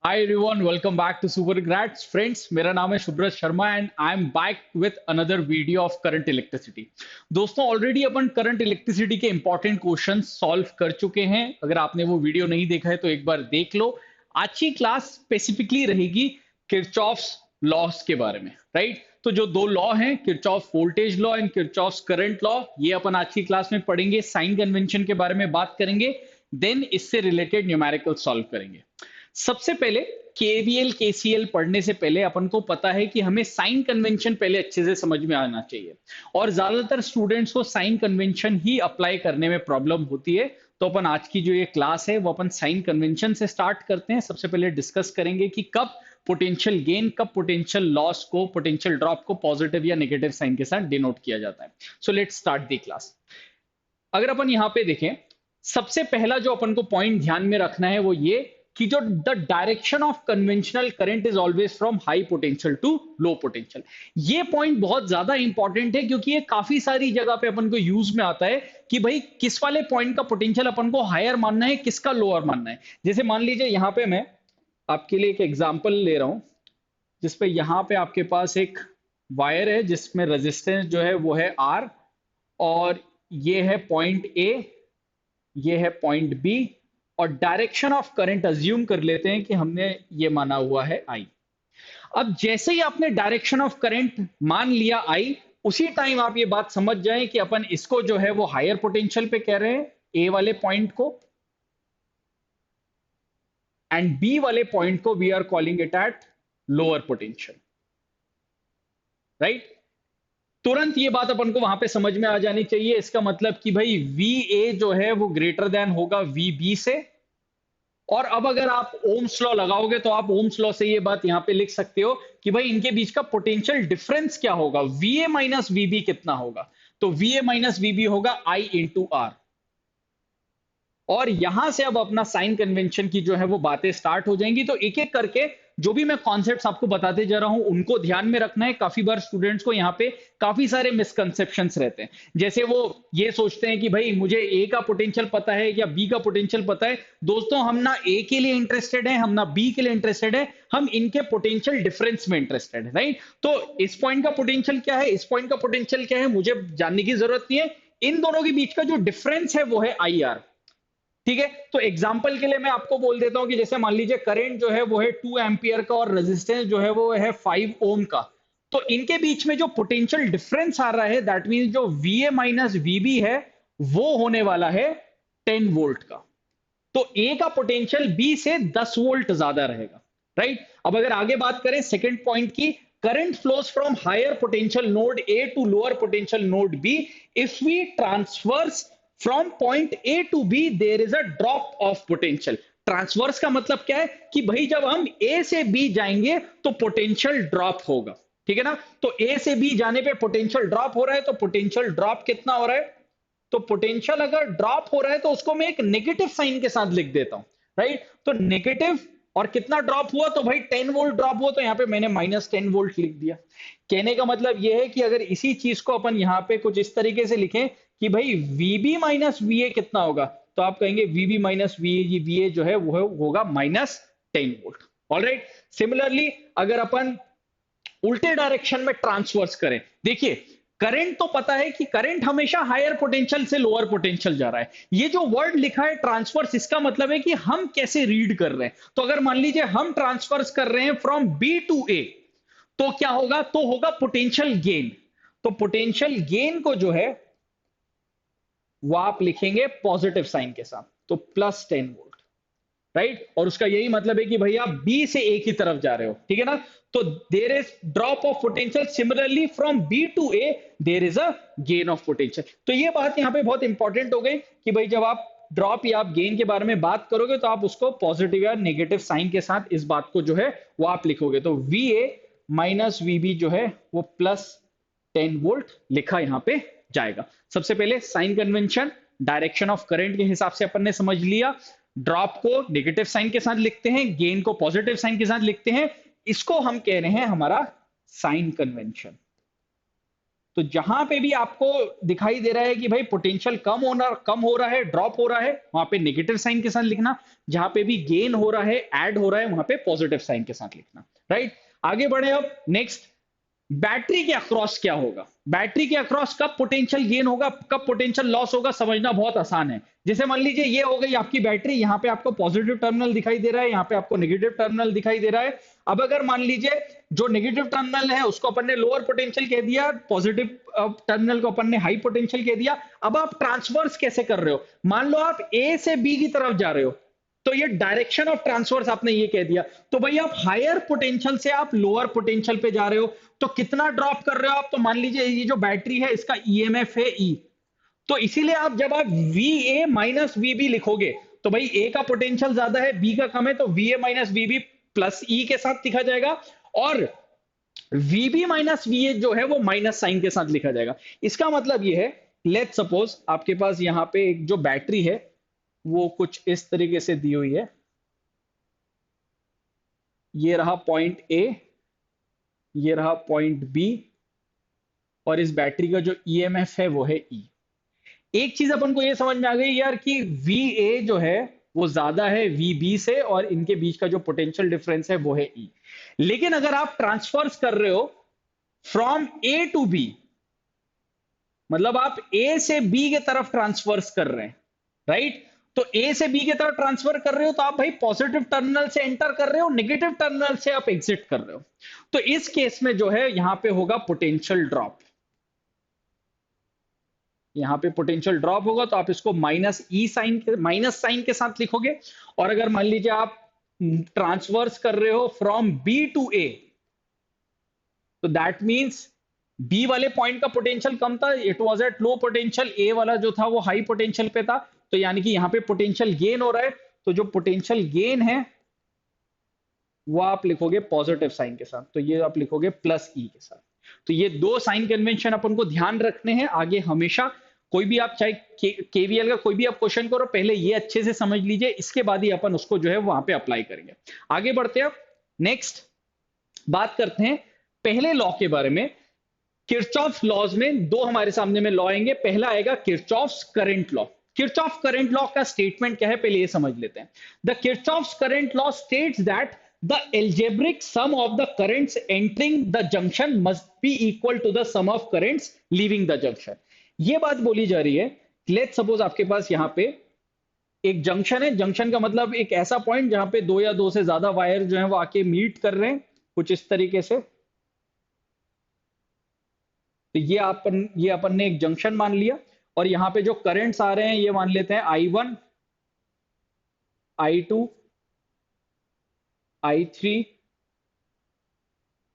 Hi everyone, welcome back to Super Grats. Friends, मेरा नाम है Subrata Sharma and I am back with another video of current electricity. दोस्तों already अपन current electricity के important question solve कर चुके हैं। अगर आपने वो वीडियो नहीं देखा है तो एक बार देख लो। आज की क्लास स्पेसिफिकली रहेगी किरचॉफ्स लॉस के बारे में, राइट? तो जो दो लॉ हैं, Kirchhoff voltage law and Kirchhoff's current law, ये अपन आज की क्लास में पढ़ेंगे। साइन कन्वेंशन के बारे में बात करेंगे, देन इससे रिलेटेड न्यूमेरिकल सॉल्व करेंगे। सबसे पहले केवीएल केसीएल पढ़ने से पहले अपन को पता है कि हमें साइन कन्वेंशन पहले अच्छे से समझ में आना चाहिए, और ज्यादातर स्टूडेंट्स को साइन कन्वेंशन ही अप्लाई करने में प्रॉब्लम होती है। तो अपन आज की जो ये क्लास है वो अपन साइन कन्वेंशन से स्टार्ट करते हैं। सबसे पहले डिस्कस करेंगे कि कब पोटेंशियल गेन, कब पोटेंशियल लॉस को, पोटेंशियल ड्रॉप को पॉजिटिव या नेगेटिव साइन के साथ डिनोट किया जाता है। So let's start the class. अगर अपन यहां पे देखें, सबसे पहला जो अपन को पॉइंट ध्यान में रखना है वो ये कि जो the direction of conventional current is always from high potential to low potential. ये पॉइंट बहुत ज्यादा इंपॉर्टेंट है क्योंकि ये काफी सारी जगह पे अपन को यूज में आता है कि भाई किस वाले पॉइंट का पोटेंशियल अपन को हायर मानना है, किसका लोअर मानना है। जैसे मान लीजिए यहां पे मैं आपके लिए एक एग्जांपल ले रहा हूं, जिसपे यहां पे आपके पास एक वायर है जिसमें रेजिस्टेंस जो है वो है आर, और ये है पॉइंट ए, ये है पॉइंट बी, और डायरेक्शन ऑफ करंट अज्यूम कर लेते हैं कि हमने ये माना हुआ है आई। अब जैसे ही आपने डायरेक्शन ऑफ करंट मान लिया आई, उसी टाइम आप ये बात समझ जाएं कि अपन इसको जो है वो हायर पोटेंशियल पे कह रहे हैं, ए वाले पॉइंट को, एंड बी वाले पॉइंट को we are calling it at lower potential, right? तुरंत ये बात अपन को वहां पे समझ में आ जानी चाहिए। इसका मतलब कि भाई वी ए जो है वो ग्रेटर देन होगा वी बी से। और अब अगर आप ओम्स लॉ लगाओगे तो आप ओम्स लॉ से ये बात यहां पे लिख सकते हो कि भाई इनके बीच का पोटेंशियल डिफरेंस क्या होगा, वीए माइनस वीबी कितना होगा। तो वीए माइनस वीबी होगा आई इंटू आर। और यहां से अब अपना साइन कन्वेंशन की जो है वो बातें स्टार्ट हो जाएंगी। तो एक एक करके जो भी मैं कॉन्सेप्ट्स आपको बताते जा रहा हूं उनको ध्यान में रखना है। काफी बार स्टूडेंट्स को यहाँ पे काफी सारे मिसकंसेप्शंस रहते हैं। जैसे वो ये सोचते हैं कि भाई मुझे ए का पोटेंशियल पता है या बी का पोटेंशियल पता है। दोस्तों हम ना ए के लिए इंटरेस्टेड है, हम ना बी के लिए इंटरेस्टेड है, हम इनके पोटेंशियल डिफरेंस में इंटरेस्टेड है, राइट? तो इस पॉइंट का पोटेंशियल क्या है, इस पॉइंट का पोटेंशियल क्या है, मुझे जानने की जरूरत नहीं है। इन दोनों के बीच का जो डिफरेंस है वो है आई आर। ठीक है, तो एग्जांपल के लिए मैं आपको बोल देता हूं कि जैसे मान लीजिए करंट जो है वो है 2 एम्पियर का और रेजिस्टेंस जो है वो है 5 ओम का। तो इनके बीच में जो पोटेंशियल डिफरेंस आ रहा है, दैट मींस जो वीए माइनस वीबी है वो होने वाला है 10 वोल्ट का। तो ए का पोटेंशियल बी से 10 वोल्ट ज्यादा रहेगा, राइट? अब अगर आगे बात करें सेकंड पॉइंट की, current flows from higher potential node A to lower potential node B if we traverse from point A to B there is a drop of potential. Traverse का मतलब क्या है कि भाई जब हम ए से बी जाएंगे तो पोटेंशियल ड्रॉप होगा, ठीक है ना? तो ए से बी जाने पे पोटेंशियल ड्रॉप हो रहा है, तो पोटेंशियल ड्रॉप कितना हो रहा है? तो पोटेंशियल अगर ड्रॉप हो रहा है तो उसको मैं एक नेगेटिव साइन के साथ लिख देता हूं, राइट? तो नेगेटिव, और कितना ड्रॉप हुआ? तो भाई 10 वोल्ट ड्रॉप हुआ, तो यहां पे मैंने माइनस 10 वोल्ट लिख दिया। कहने का मतलब यह है कि अगर इसी चीज को अपन यहां पे कुछ इस तरीके से लिखें कि भाई वीबी माइनस वीए कितना होगा, तो आप कहेंगे वीबी माइनस वीए, वीए जो है वो होगा माइनस 10 वोल्ट। ऑलराइट, सिमिलरली अगर अपन उल्टे डायरेक्शन में ट्रांसवर्स करें, देखिए करंट तो पता है कि करंट हमेशा हायर पोटेंशियल से लोअर पोटेंशियल जा रहा है। ये जो वर्ड लिखा है ट्रांसफर्स, इसका मतलब है कि हम कैसे रीड कर रहे हैं। तो अगर मान लीजिए हम ट्रांसफर्स कर रहे हैं फ्रॉम बी टू ए, तो क्या होगा? तो होगा पोटेंशियल गेन। तो पोटेंशियल गेन को जो है वो आप लिखेंगे पॉजिटिव साइन के साथ, तो प्लस 10 वोल्ट, राइट? और उसका यही मतलब है कि भैया आप बी से ए की तरफ जा रहे हो, ठीक है ना? तो there is drop of potential, similarly from B to A there is a gain of potential. तो ये बात यहां पे बहुत इंपॉर्टेंट हो गई कि भाई जब आप ड्रॉप या आप गेन के बारे में बात करोगे तो आप उसको पॉजिटिव या नेगेटिव साइन के साथ इस बात को जो है वो आप लिखोगे। तो वी ए माइनस वीबी जो है वो प्लस 10 वोल्ट लिखा यहां पे जाएगा। सबसे पहले sign convention, direction of current के हिसाब से अपन ने समझ लिया। ड्रॉप को नेगेटिव साइन के साथ लिखते हैं, गेन को पॉजिटिव साइन के साथ लिखते हैं। इसको हम कह रहे हैं हमारा साइन कन्वेंशन। तो जहां पे भी आपको दिखाई दे रहा है कि भाई पोटेंशियल कम हो रहा है, ड्रॉप हो रहा है, वहां पे नेगेटिव साइन के साथ लिखना। जहां पे भी गेन हो रहा है, ऐड हो रहा है, वहां पे पॉजिटिव साइन के साथ लिखना। राइट, आगे बढ़े अब नेक्स्ट। बैटरी के अक्रॉस क्या होगा? बैटरी के अक्रॉस कब पोटेंशियल गेन होगा, कब पोटेंशियल लॉस होगा, समझना बहुत आसान है। जैसे मान लीजिए ये हो गई आपकी बैटरी, यहां पे आपको पॉजिटिव टर्मिनल दिखाई दे रहा है, यहां पे आपको नेगेटिव टर्मिनल दिखाई दे रहा है। अब अगर मान लीजिए जो नेगेटिव टर्मिनल है उसको अपन ने लोअर पोटेंशियल कह दिया, पॉजिटिव टर्मिनल को अपन ने हाई पोटेंशियल कह दिया। अब आप ट्रांसवर्स कैसे कर रहे हो? मान लो आप ए से बी की तरफ जा रहे हो, तो ये डायरेक्शन ऑफ ट्रांसवर्स आपने ये कह दिया, तो भाई आप हायर पोटेंशियल से आप लोअर पोटेंशियल पे जा रहे हो, तो कितना ड्रॉप कर रहे हो आप? तो मान लीजिए ये जो बैटरी है इसका ईएमएफ है ई, तो इसीलिए आप जब आप V A minus V B लिखोगे, तो भाई ए का पोटेंशियल ज्यादा है, बी का कम है, तो V A minus V B plus E के साथ लिखा जाएगा, और वीबी माइनस वी ए जो है वो माइनस साइन के साथ लिखा जाएगा। इसका मतलब ये है, लेट सपोज आपके पास यहां पे एक जो बैटरी है वो कुछ इस तरीके से दी हुई है, ये रहा पॉइंट ए, ये रहा पॉइंट बी, और इस बैटरी का जो ईएमएफ है वो है ई। एक चीज अपन को ये समझ में आ गई यार कि वी ए जो है वो ज्यादा है वी बी से, और इनके बीच का जो पोटेंशियल डिफरेंस है वो है ई। लेकिन अगर आप ट्रांसफर्स कर रहे हो फ्रॉम ए टू बी, मतलब आप ए से बी के तरफ ट्रांसफर्स कर रहे हैं, राइट? तो ए से बी की तरफ ट्रांसफर कर रहे हो तो आप भाई पॉजिटिव टर्मिनल से एंटर कर रहे हो, नेगेटिव टर्मिनल से आप एग्जिट कर रहे हो। तो इस केस में जो है यहां पे होगा पोटेंशियल ड्रॉप, यहां पे पोटेंशियल ड्रॉप होगा, तो आप इसको माइनस साइन के साथ लिखोगे। और अगर मान लीजिए आप ट्रांसवर्स कर रहे हो फ्रॉम बी टू ए, तो दैट मींस बी वाले पॉइंट का पोटेंशियल कम था, it was at low potential, A वाला जो था वो हाई पोटेंशियल पे था, तो यानी कि यहां पे पोटेंशियल गेन हो रहा है, तो जो पोटेंशियल गेन है वो आप लिखोगे पॉजिटिव साइन के साथ, तो ये आप लिखोगे प्लस ई के साथ। तो ये दो साइन कन्वेंशन अपन को ध्यान रखने हैं आगे हमेशा। कोई भी आप चाहे केवीएल का कोई भी आप क्वेश्चन करो, पहले ये अच्छे से समझ लीजिए, इसके बाद ही अपन उसको जो है वहां पे अप्लाई करेंगे। आगे बढ़ते हैं, नेक्स्ट बात करते हैं पहले लॉ के बारे में। किरचॉफ लॉज में दो हमारे सामने में लॉ आएंगे। पहला आएगा Kirchhoff's current law. Kirchhoff current law का स्टेटमेंट क्या है पहले ये समझ लेते हैं। The Kirchhoff's current law states that the algebraic sum of the currents entering the junction must be equal to the sum of currents leaving the junction। ये बात बोली जा रही है, लेट सपोज आपके पास यहां पे एक जंक्शन है। जंक्शन का मतलब एक ऐसा पॉइंट जहां पे दो या दो से ज्यादा वायर जो है वो आके मीट कर रहे हैं, कुछ इस तरीके से। तो ये अपन ने एक जंक्शन मान लिया, और यहां पे जो करंट्स आ रहे हैं ये मान लेते हैं I1, I2, I3,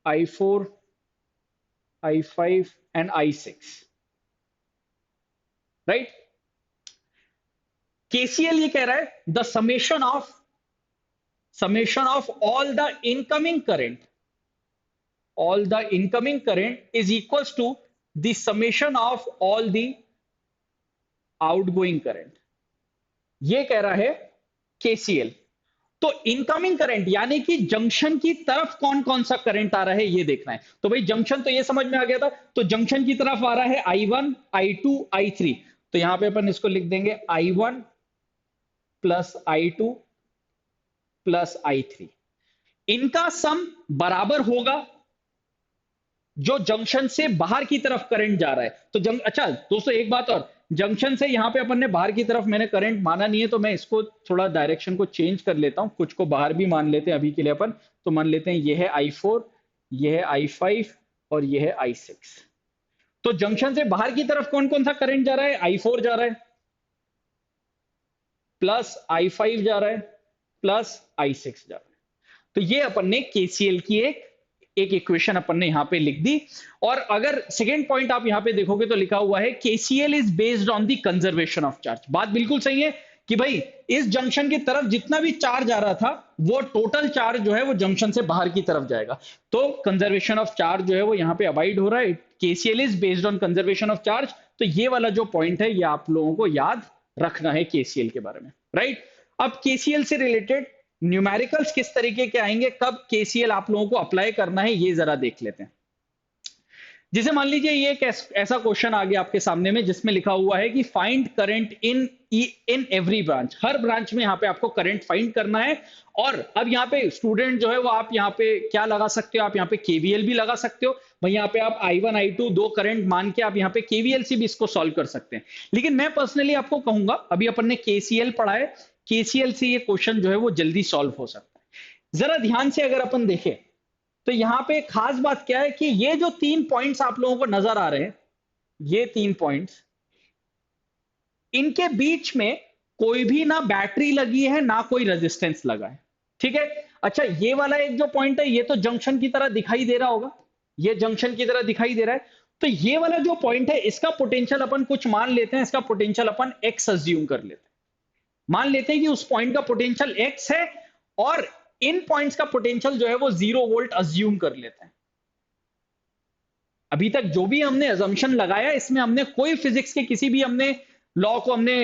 I4, I5 and I6, right? KCL ये कह रहा है the summation of all the incoming current is equals to the summation of all the outgoing current. ये कह रहा है केसीएल। तो इनकमिंग करंट यानी कि जंक्शन की तरफ कौन कौन सा करंट आ रहा है ये देखना है। तो भाई जंक्शन तो ये समझ में आ गया था, तो जंक्शन की तरफ आ रहा है I1, I2, I3। तो यहां पे अपन इसको लिख देंगे I1 plus I2 plus I3। इनका सम बराबर होगा जो जंक्शन से बाहर की तरफ करंट जा रहा है। तो अच्छा दोस्तों एक बात और, जंक्शन से यहां पे अपन ने बाहर की तरफ मैंने करंट माना नहीं है, तो मैं इसको थोड़ा डायरेक्शन को चेंज कर लेता हूं, कुछ को बाहर भी मान लेते हैं अभी के लिए अपन। तो मान लेते हैं ये है I4, ये है I5 और ये है I6। तो जंक्शन से बाहर की तरफ कौन कौन सा करंट जा रहा है? I4 जा रहा है, प्लस I5 जा रहा है, प्लस I6 जा रहा है। तो ये अपन ने केसीएल की एक इक्वेशन अपन ने यहां पे लिख दी। और अगर सेकेंड पॉइंट आप यहां पे देखोगे तो लिखा हुआ है KCL is based on the conservation of charge. बात बिल्कुल सही है कि भाई इस जंक्शन की तरफ जितना भी चार्ज आ रहा था वो टोटल चार्ज जो है वो जंक्शन से बाहर की तरफ जाएगा। तो कंजर्वेशन ऑफ चार्ज जो है वो यहां पे अवॉइड हो रहा है। KCL is based on conservation of charge. तो ये वाला जो पॉइंट है ये आप लोगों को याद रखना है केसीएल के बारे में, राइट? अब केसीएल से रिलेटेड न्यूमेरिकल्स किस तरीके के आएंगे, कब केसीएल आप लोगों को अप्लाई करना है ये जरा देख लेते हैं। जिसे मान लीजिए ये एक ऐसा क्वेश्चन आ गया आपके सामने में जिसमें लिखा हुआ है कि find current in every branch, her branch में यहाँ पे आपको करंट फाइंड करना है। और अब यहाँ पे स्टूडेंट जो है वो आप यहाँ पे क्या लगा सकते हो, आप यहाँ पे केवीएल भी लगा सकते हो भाई, यहाँ पे आप I1 I2 दो करंट मान के आप यहाँ पे केवीएल से भी इसको सॉल्व कर सकते हैं। लेकिन मैं पर्सनली आपको कहूंगा, अभी अपन ने केसीएल पढ़ा है, केसीएल से ये क्वेश्चन जो है वो जल्दी सॉल्व हो सकता है। जरा ध्यान से अगर अपन देखें तो यहां पे खास बात क्या है कि ये जो 3 पॉइंट्स आप लोगों को नजर आ रहे हैं, ये 3 पॉइंट्स, इनके बीच में कोई भी ना बैटरी लगी है ना कोई रेजिस्टेंस लगा है, ठीक है। अच्छा, ये वाला एक जो पॉइंट है ये तो जंक्शन की तरह दिखाई दे रहा होगा, ये जंक्शन की तरह दिखाई दे रहा है। तो ये वाला जो पॉइंट है इसका पोटेंशियल अपन कुछ मान लेते हैं, इसका पोटेंशियल अपन एक्स अज्यूम कर लेते हैं। मान लेते हैं कि उस पॉइंट का पोटेंशियल एक्स है और इन पॉइंट्स का पोटेंशियल जो है वो 0 वोल्ट अज्यूम कर लेते हैं। अभी तक जो भी हमने अजम्पशन लगाया इसमें हमने कोई फिजिक्स के किसी भी हमने लॉ को हमने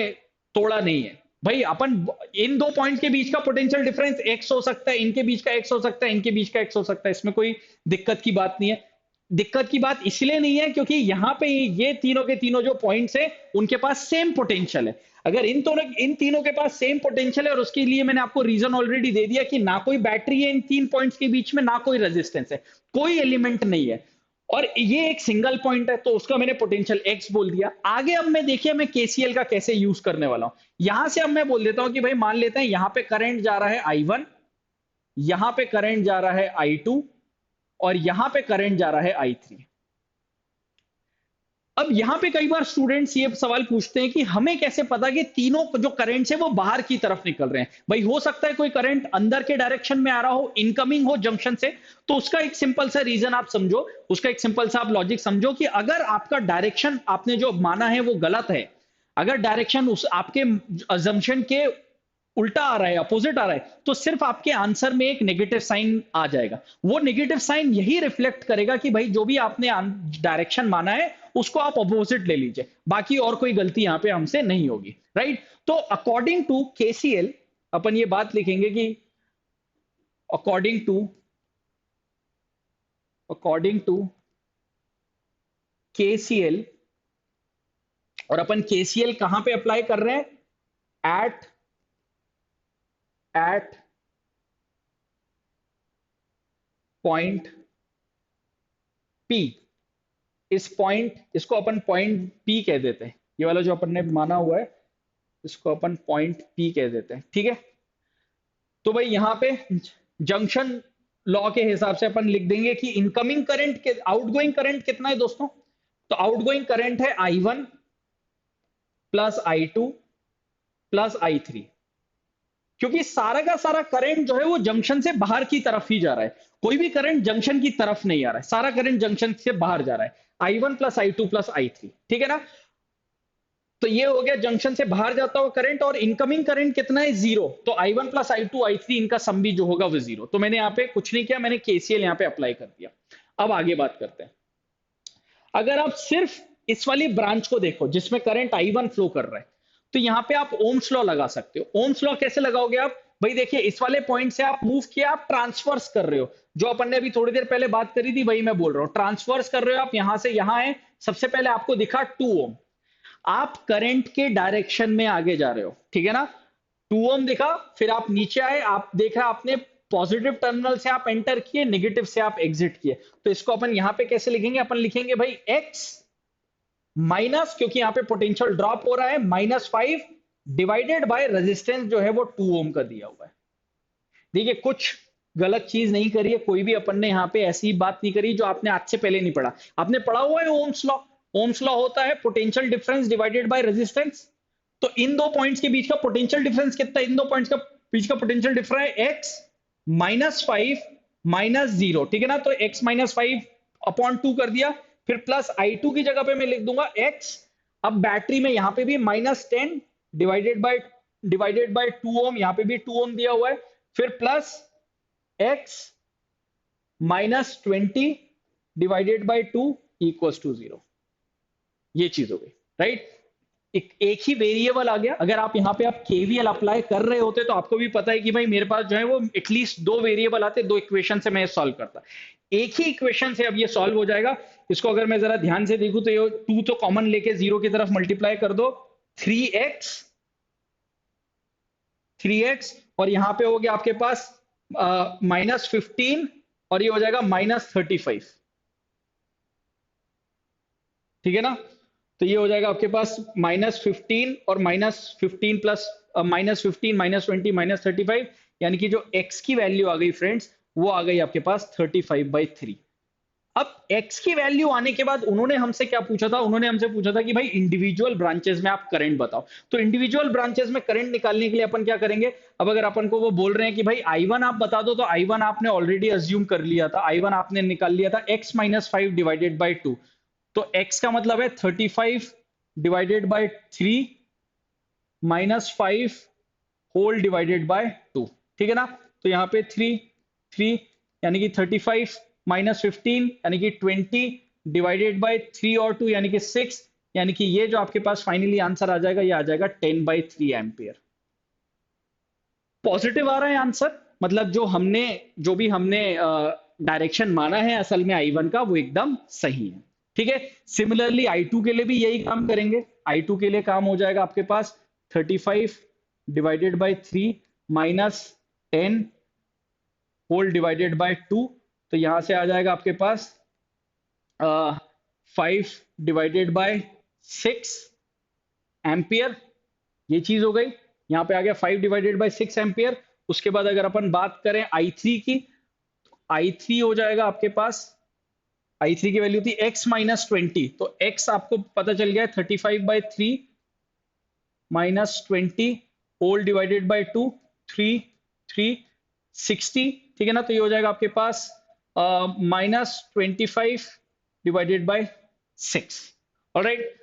तोड़ा नहीं है भाई। अपन इन दो पॉइंट के बीच का पोटेंशियल डिफरेंस एक्स हो सकता है, इनके बीच का एक्स हो सकता है, इनके बीच का एक्स हो सकता है, इसमें कोई दिक्कत की बात नहीं है। दिक्कत की बात इसलिए नहीं है क्योंकि यहां पे ये तीनों के तीनों जो पॉइंट्स है उनके पास सेम पोटेंशियल है। अगर इन तीनों के पास सेम पोटेंशियल है, और उसके लिए मैंने आपको रीजन ऑलरेडी दे दिया कि ना कोई बैटरी है इन 3 पॉइंट्स के बीच में, ना कोई रेजिस्टेंस है, कोई एलिमेंट नहीं है, और ये एक सिंगल पॉइंट है, तो उसका मैंने पोटेंशियल एक्स बोल दिया। आगे अब मैं देखिए मैं केसीएल का कैसे यूज करने वाला हूं। यहां से अब मैं बोल देता हूं कि भाई मान लेते हैं यहां पे करंट जा रहा है I1, यहां पे करंट जा रहा है I2, और यहां पे करंट जा रहा है I3। अब यहां पे कई बार स्टूडेंट्स ये सवाल पूछते हैं कि हमें कैसे पता कि तीनों जो करंट्स है वो बाहर की तरफ निकल रहे हैं। भाई हो सकता है कोई करंट अंदर के डायरेक्शन में आ रहा हो, इनकमिंग हो जंक्शन से, तो उसका एक सिंपल सा रीजन आप समझो, उसका एक सिंपल सा आप लॉजिक समझो कि अगर आपका डायरेक्शन आपने जो माना है वो गलत है, अगर डायरेक्शन उस आपके अजम्पशन के उल्टा आ रहा है, अपोजिट आ रहा है, तो सिर्फ आपके आंसर में एक नेगेटिव साइन आ जाएगा। वो नेगेटिव साइन यही रिफ्लेक्ट करेगा कि भाई जो भी आपने डायरेक्शन माना है उसको आप अपोजिट ले लीजिए, बाकी और कोई गलती यहां पे हमसे नहीं होगी, राइट। तो अकॉर्डिंग टू केसीएल अपन ये बात लिखेंगे कि अकॉर्डिंग टू केसीएल, और अपन केसीएल कहां पे अप्लाई कर रहे हैं, एट पॉइंट पी। इस पॉइंट, इसको अपन पॉइंट पी कह देते हैं, ये वाला जो अपन ने माना हुआ है इसको अपन पॉइंट पी कह देते हैं, ठीक है। तो भाई यहां पे जंक्शन लॉ के हिसाब से अपन लिख देंगे कि इनकमिंग करंट के आउटगोइंग करंट कितना है दोस्तों, तो आउटगोइंग करंट है I1 plus I2 plus I3, क्योंकि सारा का सारा करंट जो है वो जंक्शन से बाहर की तरफ ही जा रहा है, कोई भी करंट जंक्शन की तरफ नहीं आ रहा है, सारा करंट जंक्शन से बाहर जा रहा है, I1 plus I2 plus I3, ठीक है ना। तो ये हो गया जंक्शन से बाहर जाता हुआ करंट, और इनकमिंग करंट कितना है, 0, तो I1 प्लस I2 I3 इनका सम भी जो होगा वो 0। तो मैंने यहाँ पे कुछ नहीं किया, मैंने केसीएल यहाँ पे अप्लाई कर दिया। अब आगे बात करते हैं। अगर आप सिर्फ इस वाली ब्रांच को देखो जिसमें करंट I1 फ्लो कर रहा है, तो यहां पे आप ओम्स लॉ लगा सकते हो। ओम्स लॉ कैसे लगाओगे आप, भाई देखिए इस वाले पॉइंट से आप मूव किया, आप ट्रांसफर्स कर रहे हो, जो अपन ने अभी थोड़ी देर पहले बात करी थी वही मैं बोल रहा हूं, ट्रांसफर्स कर रहे हो आप, यहां से यहां है। सबसे पहले आपको दिखा 2 ओम, आप करंट के डायरेक्शन में आगे जा रहे हो, ठीक है ना। 2 ओम दिखा, फिर आप नीचे आए, आप देखा आपने पॉजिटिव टर्मिनल से आप एंटर किए, नेगेटिव से आप एग्जिट किए, तो इसको अपन यहां पे कैसे लिखेंगे, अपन लिखेंगे भाई एक्स माइनस, क्योंकि यहां पे पोटेंशियल ड्रॉप हो रहा है, -5 डिवाइडेड बाय रेजिस्टेंस जो है वो 2 ओम का दिया हुआ है। देखिए कुछ गलत चीज नहीं करी है कोई भी, अपन ने यहां पे ऐसी बात नहीं करी जो आपने आज से पहले नहीं पढ़ा। आपने पढ़ा हुआ है ओम्स लॉ, ओम्स लॉ होता है potential difference divided by resistance. तो इन दो पॉइंट्स के बीच का पोटेंशियल डिफरेंस कितना है, इन दो पॉइंट्स का बीच का पोटेंशियल डिफरेंस है एक्स -5 -0, ठीक है ना। तो एक्स -5 अपॉन 2 कर दिया, फिर प्लस I2 की जगह पे मैं लिख दूंगा x। अब बैटरी में यहां पे भी -10 डिवाइडेड बाय 2 ओम, यहां पे भी 2 ओम दिया हुआ है, फिर plus x -20 divided by 2 equals to 0। ये चीज हो गई, राइट। एक ही वेरिएबल आ गया। अगर आप यहाँ पे आप केवीएल अप्लाई कर रहे होते तो आपको भी पता है कि भाई मेरे पास जो है वो एटलीस्ट दो वेरिएबल आते, दो इक्वेशन से मैं सॉल्व करता। एक ही इक्वेशन से अब ये सॉल्व हो जाएगा। इसको अगर मैं जरा ध्यान से देखूं तो ये 2 तो कॉमन लेके 0 की तरफ मल्टीप्लाई कर दो, 3x 3x, और यहां पे हो गया आपके पास -15, और ये हो जाएगा -35। ठीक है ना? तो ये हो जाएगा आपके पास -15 और -15 प्लस -15 -20 -35, यानी कि जो x की वैल्यू आ गई फ्रेंड्स, वो आ गई आपके पास 35/3। अब x की वैल्यू आने के बाद उन्होंने हमसे क्या पूछा था? उन्होंने हमसे पूछा था कि भाई इंडिविजुअल ब्रांचेस में आप करंट बताओ। तो इंडिविजुअल ब्रांचेस में करंट निकालने के लिए अपन क्या करेंगे? अब अगर अपन को वो बोल रहे हैं कि भाई I1 आप बता दो, तो I1 आपने ऑलरेडी अज्यूम कर लिया था, I1 आपने निकाल लिया था x - 5 डिवाइडेड बाई 2। तो x का मतलब है 35 divided by 3 -5 whole divided by 2। ठीक है ना? तो यहाँ पे 3 यानी कि 35 -15 यानी कि 20 डिवाइडेड बाय 3 और 2 यानी कि 6, यानी कि ये जो आपके पास फाइनली आंसर आ जाएगा, ये आ जाएगा 10/3 एम्पियर। पॉजिटिव आ रहा है आंसर, मतलब जो भी हमने डायरेक्शन माना है असल में I1 का, वो एकदम सही है। ठीक है? सिमिलरली I2 के लिए भी यही काम करेंगे। I2 के लिए काम हो जाएगा आपके पास 35 divided by 3 -10 whole divided by 2। तो यहां से आ जाएगा आपके पास 5 डिवाइडेड बाय 6 एम्पियर। ये चीज हो गई। यहाँ पे आ गया 5 डिवाइडेड बाय 6 एम्पियर। उसके बाद अगर अपन बात करें I3 की, I3 हो जाएगा आपके पास, I3 की वैल्यू थी x -20, तो x आपको पता चल गया 35/3 -20 होल डिवाइडेड बाय 2, 3 ठीक है ना? तो ये हो जाएगा आपके पास -25 डिवाइडेड बाय 6। ऑलराइट,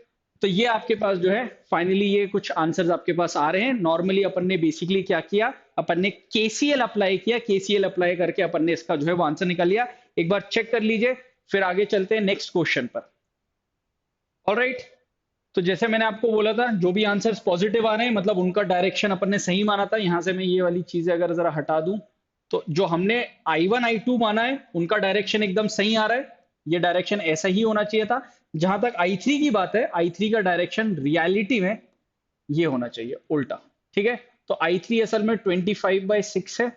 तो ये आपके पास जो है फाइनली ये कुछ आंसर्स आपके पास आ रहे हैं। नॉर्मली अपन ने बेसिकली क्या किया, अपन ने केसीएल अप्लाई किया, केसीएल अप्लाई करके अपन ने इसका जो है वो आंसर निकाल लिया। एक बार चेक कर लीजिए, फिर आगे चलते हैं नेक्स्ट क्वेश्चन पर। ऑलराइट, तो जैसे मैंने आपको बोला था, जो भी आंसर्स पॉजिटिव आ रहे हैं मतलब उनका डायरेक्शन अपन ने सही माना था। यहां से मैं ये वाली चीजें अगर जरा हटा दूं, तो जो हमने I1 I2 माना है उनका डायरेक्शन एकदम सही आ रहा है। ये डायरेक्शन ऐसा ही होना चाहिए था। जहां तक I3 की बात है, I3 का डायरेक्शन रियलिटी में ये होना चाहिए उल्टा। ठीक है? तो I3 असल में 25/6 है।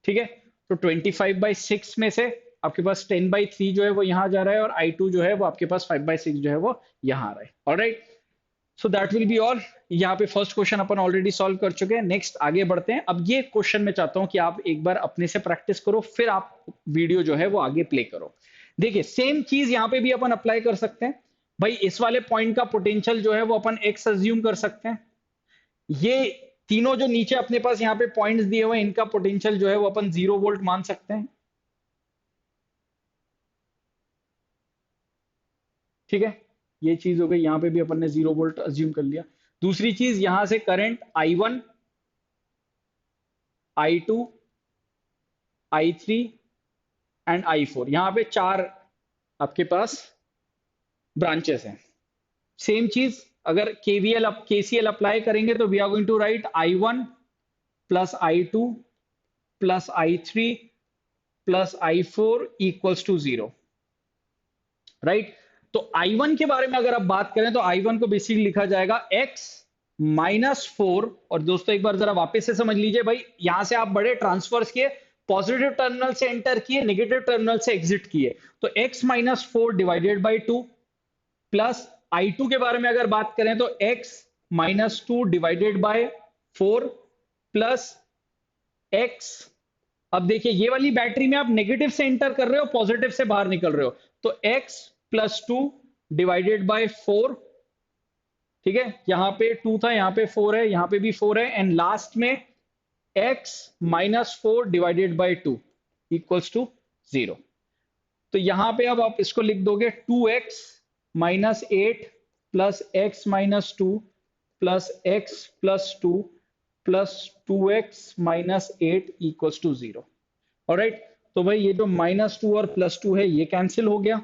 ठीक है? तो 25/6 में से आपके पास 10/3 जो है वो यहां जा रहा है, और I2 जो है वो आपके पास 5/6 जो है वो यहां आ रहा है। Alright, so that will be all. यहाँ पे फर्स्ट क्वेश्चन अपन ऑलरेडी सॉल्व कर चुके हैं। नेक्स्ट आगे बढ़ते हैं। अब ये क्वेश्चन मैं चाहता हूं कि आप एक बार अपने से प्रैक्टिस करो, फिर आप वीडियो जो है वो आगे प्ले करो। देखिए सेम चीज यहाँ पे भी अपन अप्लाई कर सकते हैं। भाई इस वाले पॉइंट का पोटेंशियल जो है वो अपन एक्स अज्यूम कर सकते हैं। ये तीनों जो नीचे अपने पास यहाँ पे पॉइंट्स दिए हुए हैं, इनका पोटेंशियल जो है वो अपन 0 वोल्ट मान सकते हैं। ठीक है? ये चीज हो गई। यहाँ पे भी अपन ने 0 वोल्ट अज्यूम कर लिया। दूसरी चीज, यहां से current I1 I2 I3 and I4, यहां पे चार आपके पास ब्रांचेस हैं। सेम चीज अगर केसीएल अप्लाई करेंगे तो we are going to write I1 plus I2 plus I3 plus I4 equals to 0। Right? तो I1 के बारे में अगर आप बात करें तो I1 को बेसिकली लिखा जाएगा x -4। और दोस्तों एक बार जरा वापस से समझ लीजिए, भाई यहां से आप बड़े ट्रांसफर्स किए, पॉजिटिव टर्मिनल से एंटर किए, नेगेटिव टर्मिनल से एग्जिट किए। तो x -4 divided by 2 plus I2 के बारे में अगर बात करें तो x -2 divided by 4 plus x। अब देखिए ये वाली बैटरी में आप नेगेटिव से एंटर कर रहे हो, पॉजिटिव से बाहर निकल रहे हो, तो x +2 डिवाइडेड बाय 4। ठीक है? यहां पे 2 था, यहां पे 4 है, यहां पे भी 4 है, एंड लास्ट में x -4 divided by 2 equals to 0। तो यहां पे अब आप इसको लिख दोगे 2x -8 plus x -2 plus x +2 plus 2x -8 equals to 0। Alright, तो भाई ये जो -2 और +2 है ये कैंसिल हो गया।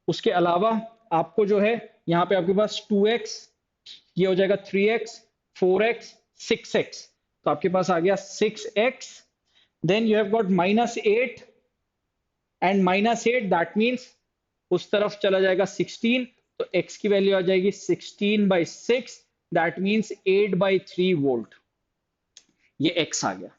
उसके अलावा आपको जो है यहाँ पे आपके पास 2x ये हो जाएगा 3x, 4x, 6x, तो आपके पास आ गया 6x, then you have got -8 and -8 that means उस तरफ चला जाएगा 16, तो x की वैल्यू आ जाएगी 16/6, दैट मीन्स 8/3 वोल्ट। ये x आ गया,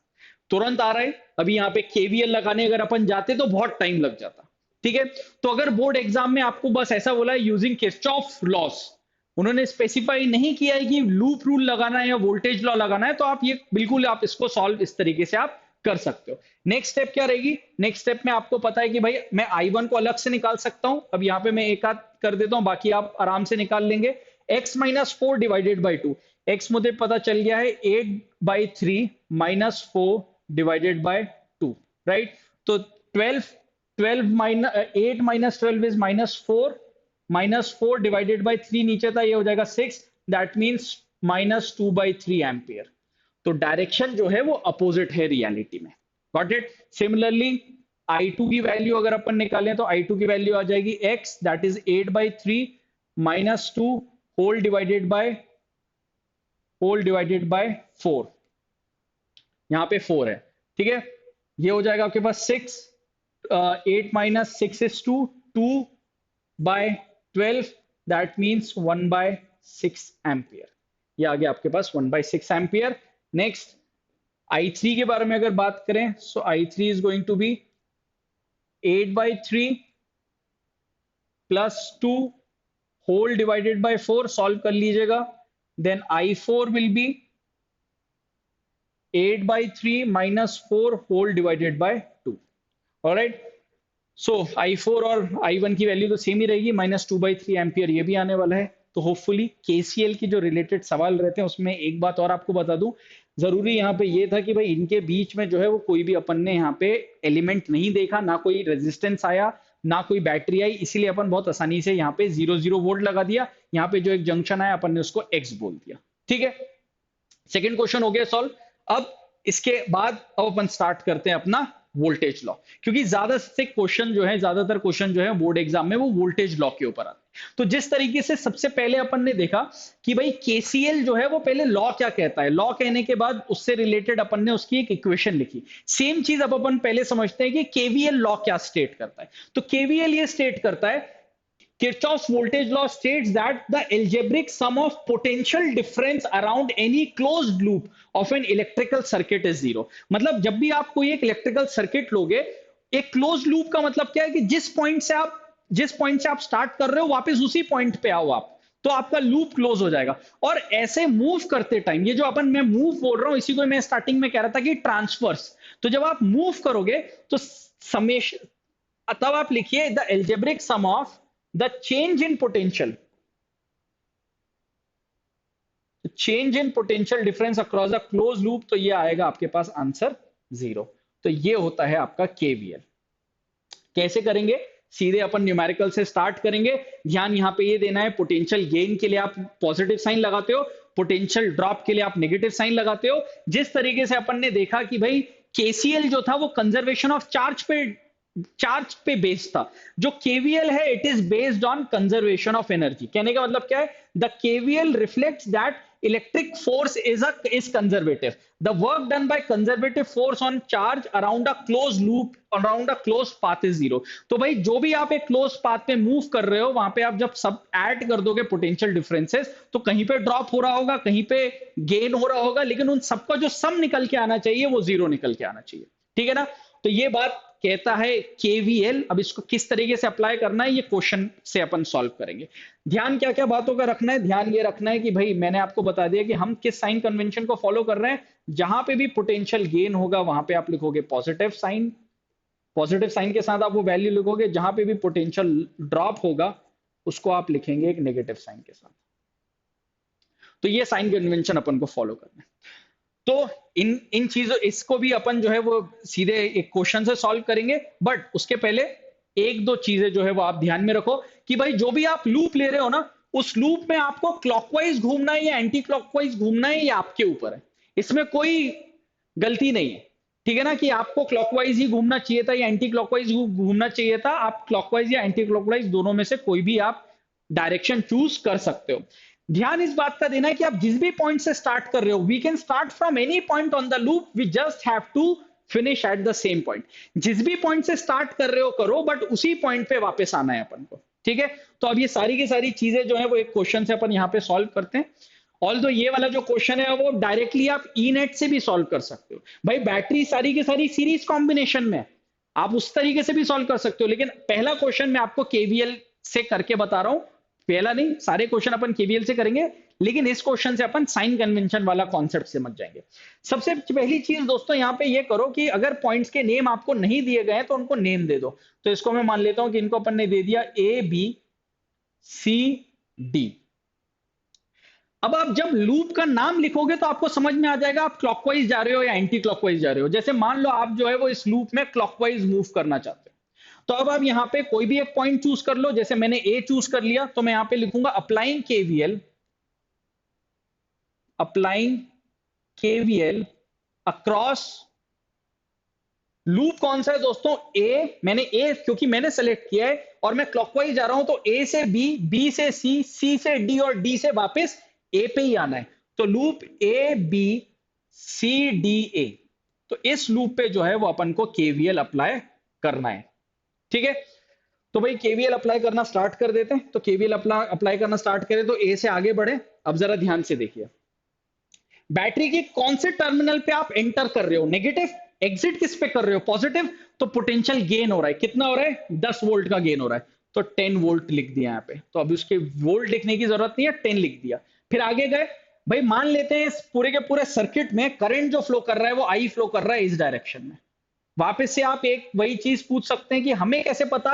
तुरंत आ रहा है। अभी यहाँ पे केवीएल लगाने अगर अपन जाते तो बहुत टाइम लग जाता, ठीक है। तो अगर बोर्ड एग्जाम में आपको बस ऐसा बोला है यूजिंग किरचॉफ लॉस, उन्होंने स्पेसिफाई नहीं किया है कि लूप रूल लगाना है या वोल्टेज लॉ लगाना है, तो आप ये बिल्कुल आप इसको सॉल्व इस तरीके से आप कर सकते हो। नेक्स्ट स्टेप क्या रहेगी? नेक्स्ट स्टेप में आपको पता है कि भाई मैं I1 को अलग से निकाल सकता हूं। अब यहाँ पे मैं एक आध कर देता हूं, बाकी आप आराम से निकाल लेंगे। x - 4 डिवाइडेड बाई 2, x मुझे पता चल गया है 8/3 -4 डिवाइडेड बाय 2, राइट। तो 12 8 - 12 इज -4, -4 डिवाइडेड बाय 3 नीचे था, ये हो जाएगा 6, दैट मींस -2/3 एम्पियर। तो डायरेक्शन जो है वो अपोजिट है रियलिटी में। Got it? सिमिलरली I2 की वैल्यू अगर अपन निकालें तो I2 की वैल्यू आ जाएगी x, that is 8/3 -2 whole divided by 4, यहां पे 4 है, ठीक है। ये हो जाएगा आपके पास 6, 8 - 6 is 2, 2/12, दैट मीन्स 1/6 एम्पियर। ये आ गया आपके पास 1/6 एम्पियर। नेक्स्ट I3 के बारे में अगर बात करें, so I3 is going to be 8/3 +2 whole divided by 4, solve कर लीजिएगा। Then I4 will be 8/3 -4 whole divided by 2। Alright, so I4 और I1 की वैल्यू तो सेम ही रहेगी, -2/3 एम्पियर ये भी आने वाला है। तो होपफुली KCL की जो रिलेटेड सवाल रहते हैं उसमें एक बात और आपको बता दूं, जरूरी यहाँ पे ये था कि भाई इनके बीच में जो है वो कोई भी अपन ने यहाँ पे एलिमेंट नहीं देखा, ना कोई रेजिस्टेंस आया, ना कोई बैटरी आई, इसीलिए अपन बहुत आसानी से यहाँ पे 0 वोल्ट लगा दिया। यहाँ पे जो एक जंक्शन आया अपन ने उसको X बोल दिया, ठीक है। सेकेंड क्वेश्चन हो गया सॉल्व। अब इसके बाद अब अपन स्टार्ट करते हैं अपना वोल्टेज लॉ, क्योंकि ज्यादातर क्वेश्चन जो है बोर्ड एग्जाम में वो वोल्टेज लॉ के ऊपर आते हैं। तो जिस तरीके से सबसे पहले अपन ने देखा कि भाई KCL जो है वो पहले लॉ क्या कहता है, लॉ कहने के बाद उससे रिलेटेड अपन ने उसकी एक इक्वेशन लिखी। सेम चीज अब अपन पहले समझते हैं कि KVL लॉ क्या स्टेट करता है। तो KVL ये स्टेट करता है, Kirchhoff's voltage law states that the algebraic sum of potential difference around any closed loop of an electrical circuit is 0। मतलब जब भी आप कोई एक इलेक्ट्रिकल सर्किट लोगे, एक क्लोज लूप का मतलब क्या है कि जिस पॉइंट से आप स्टार्ट कर रहे हो वापस उसी पॉइंट पे आओ आप, तो आपका लूप क्लोज हो जाएगा। और ऐसे मूव करते टाइम, ये जो मैं मूव बोल रहा हूं, इसी को मैं स्टार्टिंग में कह रहा था कि ट्रांसफर्स, तो जब आप मूव करोगे तो समेशन, तब आप लिखिए the algebraic sum of the change in potential difference across a closed loop, तो ये आएगा आपके पास आंसर 0। तो ये होता है आपका KVL। कैसे करेंगे? सीधे अपन न्यूमेरिकल से स्टार्ट करेंगे। ध्यान यहाँ पे ये देना है, पोटेंशियल गेन के लिए आप पॉजिटिव साइन लगाते हो, पोटेंशियल ड्रॉप के लिए आप नेगेटिव साइन लगाते हो। जिस तरीके से अपन ने देखा कि भाई KCL जो था वो कंजर्वेशन ऑफ चार्ज पे बेस्ड था, जो KVL है it is based on conservation of energy. कहने का मतलब क्या है? The KVL reflects that electric force is conservative, the work done by conservative force on charge around a close loop, around a close path is 0। तो भाई जो भी आप एक क्लोज पाथ पे मूव कर रहे हो, वहां पे आप जब सब ऐड कर दोगे पोटेंशियल डिफरेंसेस, तो कहीं पे ड्रॉप हो रहा होगा, कहीं पे गेन हो रहा होगा, लेकिन उन सबका जो सम निकल के आना चाहिए वो 0 निकल के आना चाहिए, ठीक है ना। तो ये बात कहता है KVL। अब इसको किस तरीके से अप्लाई करना है ये क्वेश्चन से अपन सॉल्व करेंगे। ध्यान क्या क्या बातों का रखना है? ध्यान ये रखना है कि भाई मैंने आपको बता दिया कि हम किस साइन कन्वेंशन को फॉलो कर रहे हैं। जहां पे भी पोटेंशियल गेन होगा वहां पे आप लिखोगे पॉजिटिव साइन, पॉजिटिव साइन के साथ आप वो वैल्यू लिखोगे। जहां पे भी पोटेंशियल ड्रॉप होगा उसको आप लिखेंगे एक नेगेटिव साइन के साथ। तो ये साइन कन्वेंशन अपन को फॉलो करना है। तो इन चीजों, इसको भी अपन जो है वो सीधे एक क्वेश्चन से सॉल्व करेंगे, बट उसके पहले एक दो चीजें जो है वो आप ध्यान में रखो कि भाई जो भी आप लूप ले रहे हो ना, उस लूप में आपको क्लॉकवाइज घूमना है या एंटी क्लॉकवाइज घूमना है, ये आपके ऊपर है। इसमें कोई गलती नहीं है, ठीक है ना, कि आपको क्लॉकवाइज ही घूमना चाहिए था या एंटी क्लॉकवाइज घूमना चाहिए था। आप क्लॉकवाइज या एंटी क्लॉकवाइज दोनों में से कोई भी आप डायरेक्शन चूज कर सकते हो। ध्यान इस बात का देना है कि आप जिस भी पॉइंट से स्टार्ट कर रहे हो, we can start from any point on the loop, we just have to finish at the same point. जिस भी पॉइंट से स्टार्ट कर रहे हो करो, बट उसी पॉइंट पे वापस आना है अपन को, ठीक है। तो अब ये सारी की सारी चीजें जो है वो एक क्वेश्चन से अपन यहाँ पे सॉल्व करते हैं। ऑल्दो ये वाला जो क्वेश्चन है वो डायरेक्टली आप ई नेट से भी सॉल्व कर सकते हो। भाई बैटरी सारी की सारी सीरीज कॉम्बिनेशन में, आप उस तरीके से भी सॉल्व कर सकते हो, लेकिन पहला क्वेश्चन मैं आपको केवीएल से करके बता रहा हूं। पहला नहीं, सारे क्वेश्चन अपन केवीएल से करेंगे, लेकिन इस क्वेश्चन से अपन साइन कन्वेंशन वाला कॉन्सेप्ट समझ जाएंगे। सबसे पहली चीज दोस्तों यहाँ पे ये करो कि अगर पॉइंट्स के नेम आपको नहीं दिए गए तो उनको नेम दे दो। तो इसको मैं मान लेता हूं कि इनको अपन ने दे दिया ए बी सी डी। अब आप जब लूप का नाम लिखोगे तो आपको समझ में आ जाएगा आप क्लॉकवाइज जा रहे हो या एंटी क्लॉकवाइज जा रहे हो। जैसे मान लो आप जो है वो इस लूप में क्लॉकवाइज मूव करना चाहते हो, तो अब आप यहां पे कोई भी एक पॉइंट चूज कर लो। जैसे मैंने ए चूज कर लिया, तो मैं यहां पे लिखूंगा applying KVL, applying KVL across loop. कौन सा है दोस्तों? ए। मैंने ए क्योंकि मैंने सेलेक्ट किया है और मैं क्लॉकवाइज जा रहा हूं, तो ए से बी, बी से सी, सी से डी और डी से वापस ए पे ही आना है। तो loop A B C D A, तो इस लूप पे जो है वो अपन को केवीएल अप्लाई करना है, ठीक है। तो भाई केवीएल अप्लाई करना स्टार्ट कर देते हैं। तो केवीएल अप्लाई करना स्टार्ट करें तो ए से आगे बढ़े। अब जरा ध्यान से देखिए, बैटरी के कौन से टर्मिनल पे आप एंटर कर रहे हो? नेगेटिव। एग्जिट किस पे कर रहे हो? पॉजिटिव। तो पोटेंशियल गेन हो रहा है, कितना हो रहा है? 10 वोल्ट का गेन हो रहा है। तो 10 वोल्ट लिख दिया यहाँ पे। तो अब उसके वोल्ट लिखने की जरूरत नहीं है, 10 लिख दिया। फिर आगे गए, भाई मान लेते हैं इस पूरे के पूरे सर्किट में करंट जो फ्लो कर रहा है वो आई फ्लो कर रहा है इस डायरेक्शन में। वापस से आप एक वही चीज पूछ सकते हैं कि हमें कैसे पता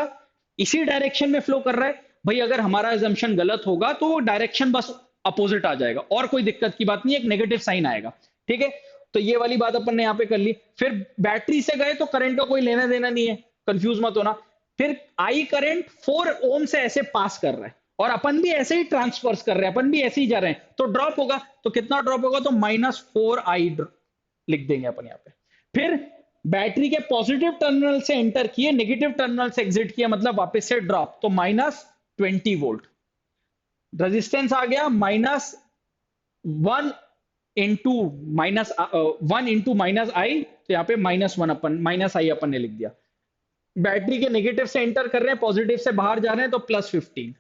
इसी डायरेक्शन में फ्लो कर रहा है? भाई अगर हमारा एजम्पशन गलत होगा तो वो डायरेक्शन बस अपोजिट आ जाएगा, और कोई दिक्कत की बात नहीं, एक नेगेटिव साइन आएगा, ठीक है। तो ये वाली बात अपन ने यहां पे कर ली। फिर बैटरी से गए तो करंट का कोई लेना देना नहीं है, कंफ्यूज मत होना। फिर आई करंट 4 ओम से ऐसे पास कर रहा है और अपन भी ऐसे ही ट्रांसफर्स कर रहे हैं, अपन भी ऐसे ही जा रहे हैं, तो ड्रॉप होगा। तो कितना ड्रॉप होगा? तो -4i लिख देंगे अपन यहां पे। फिर बैटरी के पॉजिटिव टर्मिनल से एंटर किए, नेगेटिव टर्मिनल से एग्जिट किया, मतलब वापस से ड्रॉप, तो -20 वोल्ट। रेजिस्टेंस आ गया -1 इंटू माइनस आई, तो यहाँ पे -i अपन ने लिख दिया। बैटरी के नेगेटिव से एंटर कर रहे हैं, पॉजिटिव से बाहर जा रहे हैं, तो +15,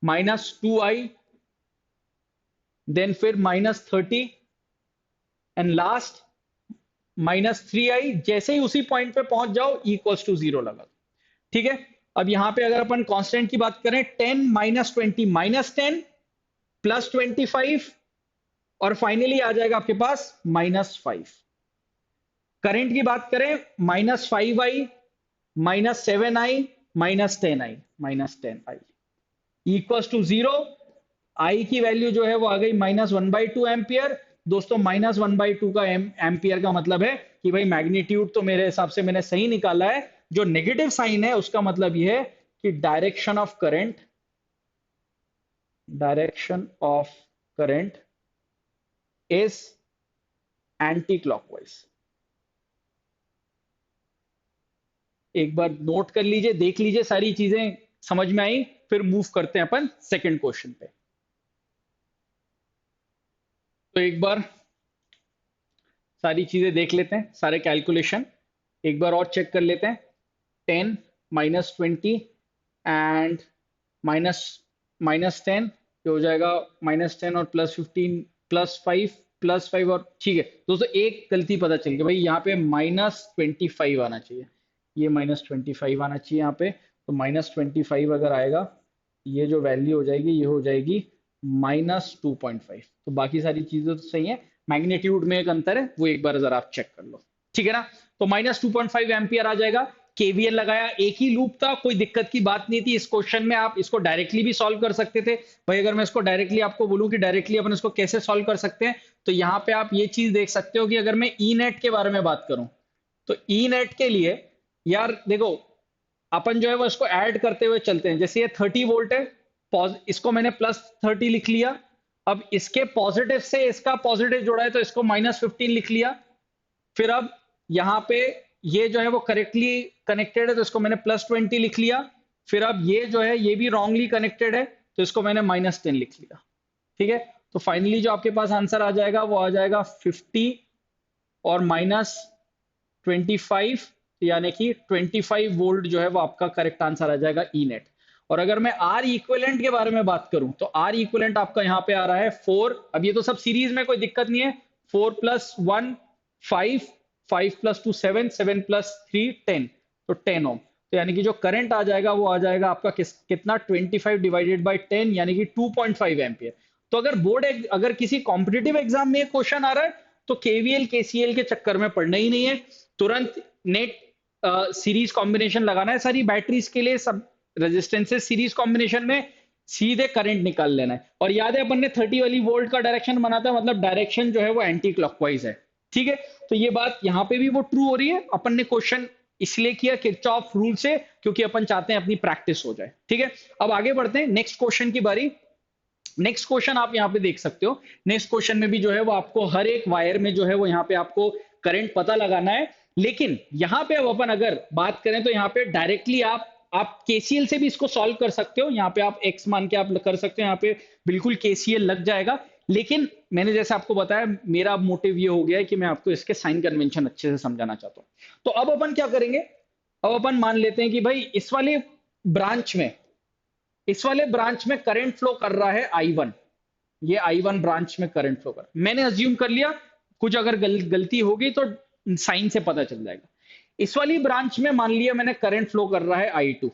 -2i, देन फिर -30 एंड लास्ट -3i। जैसे ही उसी पॉइंट पे पहुंच जाओ इक्वल्स टू 0 लगा दो, ठीक है। अब यहां पे अगर अपन कांस्टेंट की बात करें, 10 -20 -10 +25 और फाइनली आ जाएगा आपके पास -5। करंट की बात करें, -5i -7i -10i equals to 0। आई की वैल्यू जो है वो आ गई -1/2 एम्पियर। दोस्तों -1/2 का एम्पियर का मतलब है कि भाई मैग्नीट्यूड तो मेरे हिसाब से मैंने सही निकाला है। जो नेगेटिव साइन है उसका मतलब यह है कि direction of current is anti clockwise. एक बार नोट कर लीजिए, देख लीजिए, सारी चीजें समझ में आई। फिर मूव करते हैं अपन सेकंड क्वेश्चन पे। तो एक बार सारी चीजें देख लेते हैं, सारे कैलकुलेशन एक बार और चेक कर लेते हैं। 10 -20 एंड -10 हो जाएगा -10 और +15 +5 और, ठीक है दोस्तों। एक गलती पता चल गई भाई, यहाँ पे -25 आना चाहिए, ये -25 आना चाहिए यहाँ पे। तो -25 अगर आएगा, ये जो वैल्यू हो जाएगी ये हो जाएगी -2.5। तो बाकी सारी चीजें तो सही है, मैग्नीट्यूड में एक अंतर है, वो एक बार जरा आप चेक कर लो, ठीक है ना। तो -2.5 एम्पियर आ जाएगा। केवीएल लगाया, एक ही लूप था, कोई दिक्कत की बात नहीं थी। इस क्वेश्चन में आप इसको डायरेक्टली भी सॉल्व कर सकते थे। भाई अगर मैं इसको डायरेक्टली आपको बोलूं कि डायरेक्टली अपन इसको कैसे सॉल्व कर सकते हैं, तो यहाँ पे आप ये चीज देख सकते हो कि अगर मैं ई नेट के बारे में बात करूं, तो ई नेट के लिए यार देखो, अपन जो है वो इसको ऐड करते हुए चलते हैं। जैसे ये 30 वोल्ट है, इसको मैंने +30 लिख लिया। अब इसके पॉजिटिव से इसका पॉजिटिव जोड़ा है, तो इसको -15 लिख लिया। फिर अब यहाँ पे ये जो है वो करेक्टली कनेक्टेड है, तो इसको मैंने +20 लिख लिया। फिर अब ये जो है ये भी रॉन्गली कनेक्टेड है, तो इसको मैंने -10 लिख लिया। ठीक है, तो फाइनली जो आपके पास आंसर आ जाएगा वो आ जाएगा 50 और -25, यानी कि 25 वोल्ट जो है वो आपका करेक्ट आंसर आ जाएगा ई नेट। और अगर मैं आर इक्विवेलेंट के बारे में बात करूं तो आर इक्विवेलेंट आपका यहाँ पे आ रहा है 4। अब ये तो सब सीरीज में कोई दिक्कत नहीं है। 4 + 1 5, 5 + 2 7, 7 + 3 10, तो 10 ओम। तो यानी कि जो करंट आ जाएगा वो आ जाएगा आपका कितना 25 डिवाइडेड बाई 10, यानी कि 2.5 एम्पियर। तो अगर अगर किसी कॉम्पिटिटिव एग्जाम में क्वेश्चन आ रहा है तो केवीएल केसीएल के चक्कर में पड़ना ही नहीं है, तुरंत नेट सीरीज कॉम्बिनेशन लगाना है सारी बैटरीज के लिए, सब रेजिस्टेंसेस सीरीज कॉम्बिनेशन में, सीधे करंट निकाल लेना है। और याद है अपन ने 30 वाली वोल्ट का डायरेक्शन बनाता है, मतलब डायरेक्शन जो है वो एंटी क्लॉकवाइज है। ठीक है, तो ये बात यहाँ पे भी वो ट्रू हो रही है। अपन ने क्वेश्चन इसलिए किया किरचॉफ रूल से, क्योंकि अपन चाहते हैं अपनी प्रैक्टिस हो जाए। ठीक है, अब आगे बढ़ते हैं, नेक्स्ट क्वेश्चन की बारी। नेक्स्ट क्वेश्चन आप यहाँ पे देख सकते हो। नेक्स्ट क्वेश्चन में भी जो है वो आपको हर एक वायर में जो है वो यहाँ पे आपको करंट पता लगाना है। लेकिन यहाँ पे अब अपन अगर बात करें तो यहाँ पे डायरेक्टली आप केसीएल से भी इसको सॉल्व कर सकते हो। यहाँ पे आप एक्स मान के आप कर सकते हो, यहाँ पे बिल्कुल केसीएल लग जाएगा। लेकिन मैंने जैसे आपको बताया, मेरा मोटिव ये हो गया है कि मैं आपको इसके साइन कन्वेंशन अच्छे से समझाना चाहता हूँ। तो अब अपन क्या करेंगे, अब अपन मान लेते हैं कि भाई इस वाले ब्रांच में करंट फ्लो कर रहा है I1। ये I1 ब्रांच में करंट फ्लो कर, मैंने अज्यूम कर लिया, कुछ अगर गलती होगी तो साइन से पता चल जाएगा। इस वाली ब्रांच में मान लिया मैंने करंट फ्लो कर रहा है I2।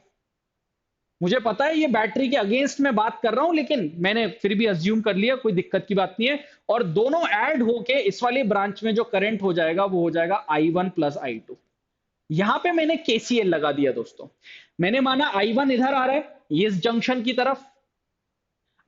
मुझे पता है ये बैटरी के अगेंस्ट में बात कर रहा हूं, लेकिन मैंने फिर भी अज्यूम कर लिया, कोई दिक्कत की बात नहीं है। और दोनों ऐड होके इस वाली ब्रांच में जो करंट हो जाएगा वो हो जाएगा I1 + I2। यहां पे मैंने केसीएल लगा दिया दोस्तों। मैंने माना I1 इधर आ रहा है इस जंक्शन की तरफ,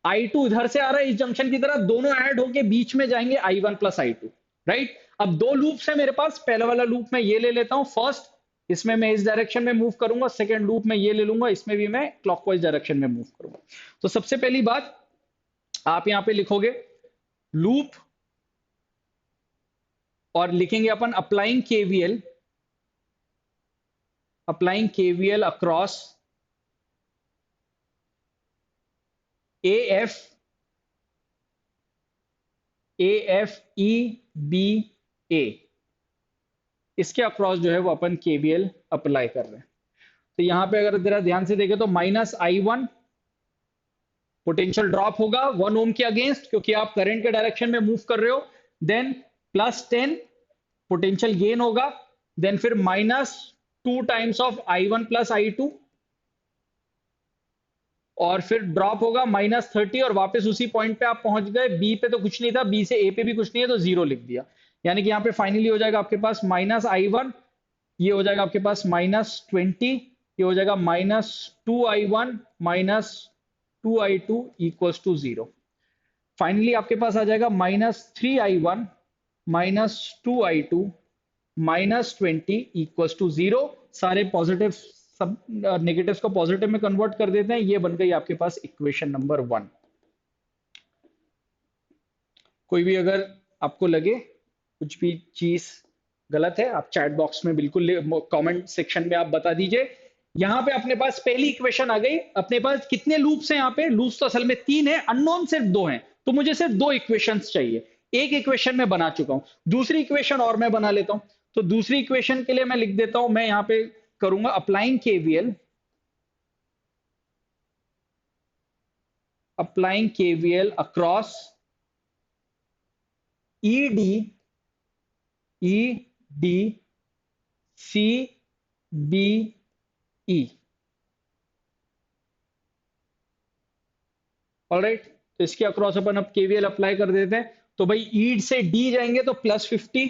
I2 इधर से आ रहा है इस जंक्शन की तरफ, दोनों ऐड होके बीच में जाएंगे I1 + I2। राइट, अब दो लूप्स है मेरे पास। पहला वाला लूप मैं ये ले लेता हूं फर्स्ट, इसमें मैं इस डायरेक्शन में मूव करूंगा। सेकंड लूप में ये ले लूंगा, इसमें भी मैं क्लॉकवाइज डायरेक्शन में मूव करूंगा। तो सबसे पहली बात आप यहां पे लिखोगे लूप, और लिखेंगे अपन applying KVL across AF EBA, इसके अक्रॉस जो है वो अपन केवीएल अप्लाई कर रहे हैं। तो यहां पे अगर जरा ध्यान से देखें तो -I1 पोटेंशियल ड्रॉप होगा 1 ओम के अगेंस्ट, क्योंकि आप करंट के डायरेक्शन में मूव कर रहे हो। देन +10 पोटेंशियल गेन होगा। देन फिर -2 टाइम्स ऑफ I1 + I2, और फिर ड्रॉप होगा -30, और वापस उसी पॉइंट पे आप पहुंच गए। बी पे तो कुछ नहीं था, बी से ए पे भी कुछ नहीं है, तो 0 लिख दिया। यानी कि यहाँ पे फाइनली हो जाएगा आपके पास -I1, ये हो जाएगा आपके पास -20, ये हो जाएगा -2I1 -2I2 = 0। फाइनली आपके पास आ जाएगा -3I1 -2I2 -20 = 0। सारे पॉजिटिव सब नेगेटिव्स को पॉजिटिव में कन्वर्ट कर देते हैं। ये बन गई आपके पास इक्वेशन नंबर 1। कोई भी अगर आपको लगे कुछ भी चीज गलत है, आप चैट बॉक्स में बिल्कुल कमेंट सेक्शन में आप बता दीजिए। यहां पे अपने पास पहली इक्वेशन आ गई। अपने पास कितने लूप्स हैं यहाँ पे? लूप्स तो असल में 3 है, अननोन सिर्फ 2 हैं। तो मुझे सिर्फ 2 इक्वेशंस चाहिए। एक इक्वेशन में बना चुका हूं, दूसरी इक्वेशन और मैं बना लेता हूं। तो दूसरी इक्वेशन के लिए मैं लिख देता हूं, मैं यहां पे करूंगा applying KVL across ED CBE। Alright, तो इसके अक्रॉस अपन अब केवीएल अप्लाई कर देते हैं। तो भाई ईड से डी जाएंगे तो +50।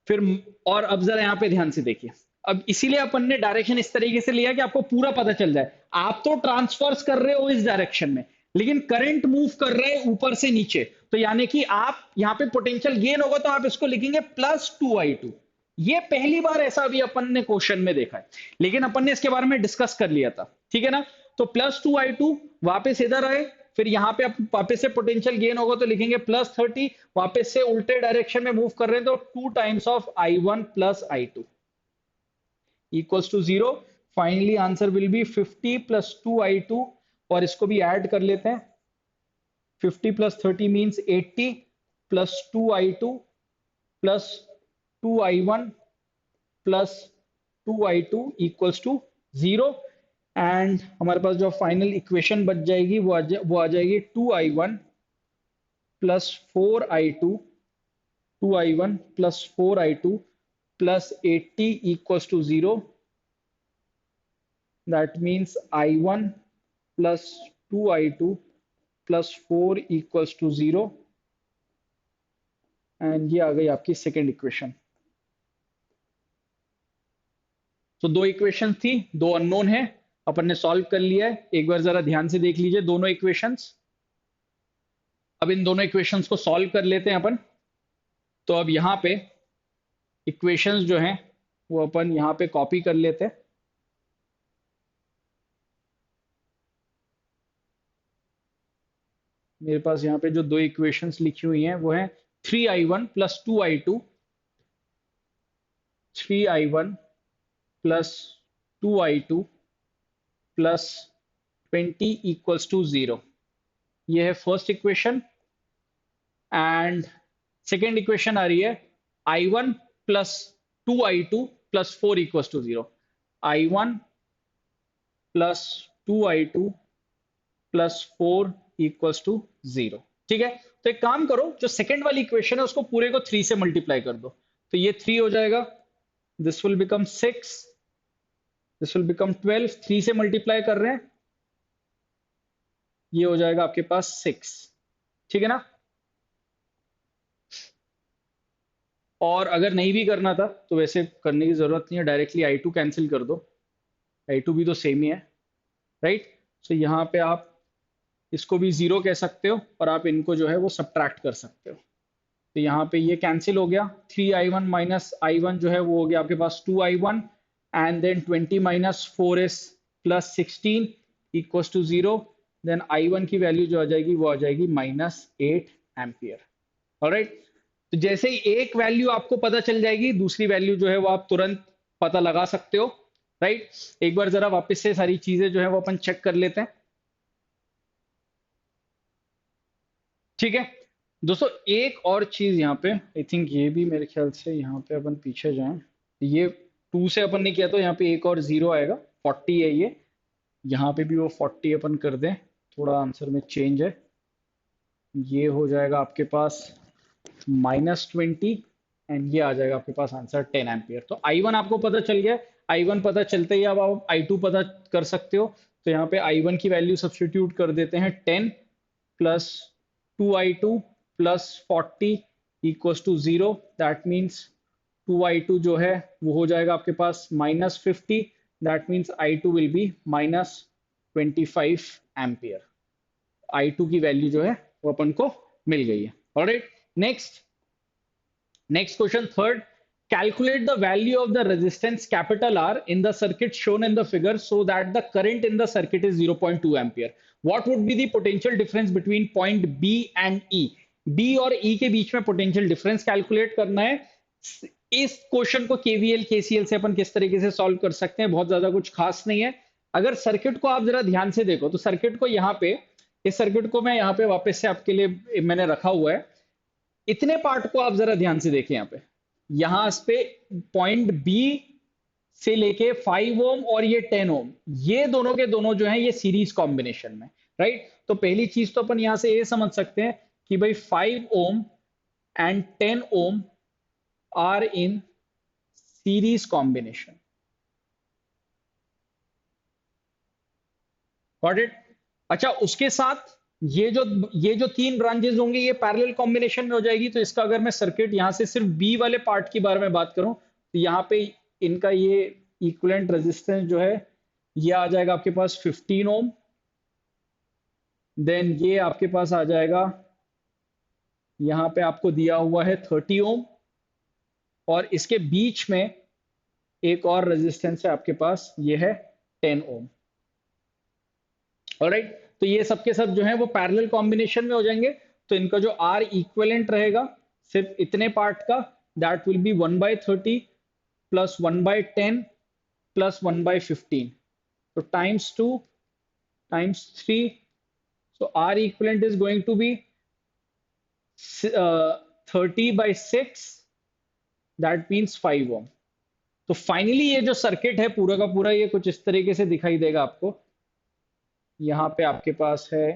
फिर और अब जरा यहां पे ध्यान से देखिए, अब इसीलिए अपन ने डायरेक्शन इस तरीके से लिया कि आपको पूरा पता चल जाए। आप तो ट्रांसफर्स कर रहे हो इस डायरेक्शन में, लेकिन करंट मूव कर रहे हैं ऊपर से नीचे। तो यानी कि आप यहां पे पोटेंशियल गेन होगा तो आप इसको लिखेंगे +2I2। ये पहली बार ऐसा भी अपन ने क्वेश्चन में देखा है, लेकिन अपन ने इसके बारे में डिस्कस कर लिया था। ठीक है ना, तो +2I2 वापस इधर आए, फिर यहां पे वापस से पोटेंशियल गेन होगा तो लिखेंगे +30। वापस से उल्टे डायरेक्शन में मूव कर रहे हैं तो 2 times of I1 + I2 = 0। Finally answer will be 50 + 2i2, और इसको भी ऐड कर लेते हैं। 50 + 30 means 80 + 2i2 + 2i1 + 2i2 = 0, and हमारे पास जो फाइनल इक्वेशन बच जाएगी वो आ जाएगी 2i1 + 4i2, 2i1 + 4i2 + 80 = 0. That means i1 + 2i2 + 4 = 0, and ये आ गई आपकी सेकेंड इक्वेशन। तो दो इक्वेशन थी, दो अननोन है, अपन ने सॉल्व कर लिया है। एक बार जरा ध्यान से देख लीजिए दोनों इक्वेशंस। अब इन दोनों इक्वेशंस को सॉल्व कर लेते हैं अपन। तो अब यहाँ पे इक्वेशंस जो हैं वो अपन यहाँ पे कॉपी कर लेते हैं। मेरे पास यहाँ पे जो दो इक्वेशंस लिखी हुई हैं वो हैं 3i1 + 2i2, 3i1 + 2i2 + 20 = 0। ये है first equation, and second equation आ रही है i1 + 2i2 + 4 = 0। i1 + 2i2 + 4 = 0। ठीक है, तो एक काम करो, जो सेकेंड वाली इक्वेशन है उसको पूरे को 3 से मल्टीप्लाई कर दो, तो ये 3 हो जाएगा, this will become 6, this will become 12, 3 से मल्टीप्लाई कर रहे हैं, ये हो जाएगा आपके पास 6। ठीक है ना। और अगर नहीं भी करना था तो वैसे करने की जरूरत नहीं है, डायरेक्टली i2 कैंसिल कर दो, i2 भी तो सेम ही है, राइट। सो यहाँ पे आप इसको भी 0 कह सकते हो, और आप इनको जो है वो सब्ट्रैक्ट कर सकते हो। तो यहाँ पे ये कैंसिल हो गया, 3i1 - i1 जो है वो हो गया आपके पास 2i1, and then 20 - 4s + 16 = 0। Then i1 की वैल्यू जो आ जाएगी वो आ जाएगी -8 एम्पियर। ऑलराइट, तो जैसे ही एक वैल्यू आपको पता चल जाएगी, दूसरी वैल्यू जो है वो आप तुरंत पता लगा सकते हो, राइट। एक बार जरा वापस से सारी चीजें जो है वो अपन चेक कर लेते हैं। ठीक है दोस्तों, एक और चीज यहाँ पे, आई थिंक ये भी मेरे ख्याल से यहाँ पे अपन पीछे जाएं, ये 2 से अपन ने किया तो यहाँ पे एक और 0 आएगा, 40 है ये, यहाँ पे भी वो 40 अपन कर दें, थोड़ा आंसर में चेंज है, ये हो जाएगा आपके पास -20, एंड ये आ जाएगा आपके पास आंसर 10 एम्पियर। तो i1 आपको पता चल गया, i1 पता चलते ही अब आप i2 पता कर सकते हो। तो यहाँ पे i1 की वैल्यू सब्स्टिट्यूट कर देते हैं, 10 + 2i2 + 40 = 0। दैट मीन्स 2i2 जो है वो हो जाएगा आपके पास -50, that means i2 will be -25 ampere. i2 की वैल्यू जो है वो अपन को मिल गई है। Alright, next question, third, calculate the value of the resistance R in the circuit shown in the figure so that the current in the circuit is 0.2 ampere. What would be the potential difference between point B and E? B और E के बीच में potential difference calculate करना है। इस question को KVL KCL से अपन किस तरीके से सॉल्व कर सकते हैं, बहुत ज्यादा कुछ खास नहीं है। अगर सर्किट को आप जरा ध्यान से देखो तो सर्किट को यहाँ पे, इस सर्किट को मैं यहाँ पे वापस से आपके लिए मैंने रखा हुआ है। इतने पार्ट को आप जरा ध्यान से देखें, यहाँ पे यहां पे पॉइंट बी से लेके 5 ओम और ये 10 ओम, ये दोनों के दोनों जो हैं ये सीरीज कॉम्बिनेशन में, राइट। तो पहली चीज तो अपन यहां से ये समझ सकते हैं कि भाई 5 ohm and 10 ohm are in series combination. Got it. अच्छा, उसके साथ ये जो 3 ब्रांचेस होंगे ये पैरेलल कॉम्बिनेशन में हो जाएगी। तो इसका अगर मैं सर्किट यहां से सिर्फ बी वाले पार्ट के बारे में बात करूं तो यहाँ पे इनका ये इक्विवेलेंट रेजिस्टेंस जो है ये आ जाएगा आपके पास 15 ओम, देन ये आपके पास आ जाएगा, यहाँ पे आपको दिया हुआ है 30 ओम, और इसके बीच में एक और रेजिस्टेंस है आपके पास, ये है 10 ओम। ऑलराइट, तो ये सबके सब जो है वो पैरेलल कॉम्बिनेशन में हो जाएंगे। तो इनका जो R इक्विवेलेंट रहेगा सिर्फ इतने पार्ट का, दैट विल बी 1/30 + 1/10 प्लस 1/15, तो times 2 times 3, so R equivalent is going to be 30/6, that means 5 ohm. तो फाइनली ये जो सर्किट है पूरा का पूरा ये कुछ इस तरीके से दिखाई देगा आपको। यहाँ पे आपके पास है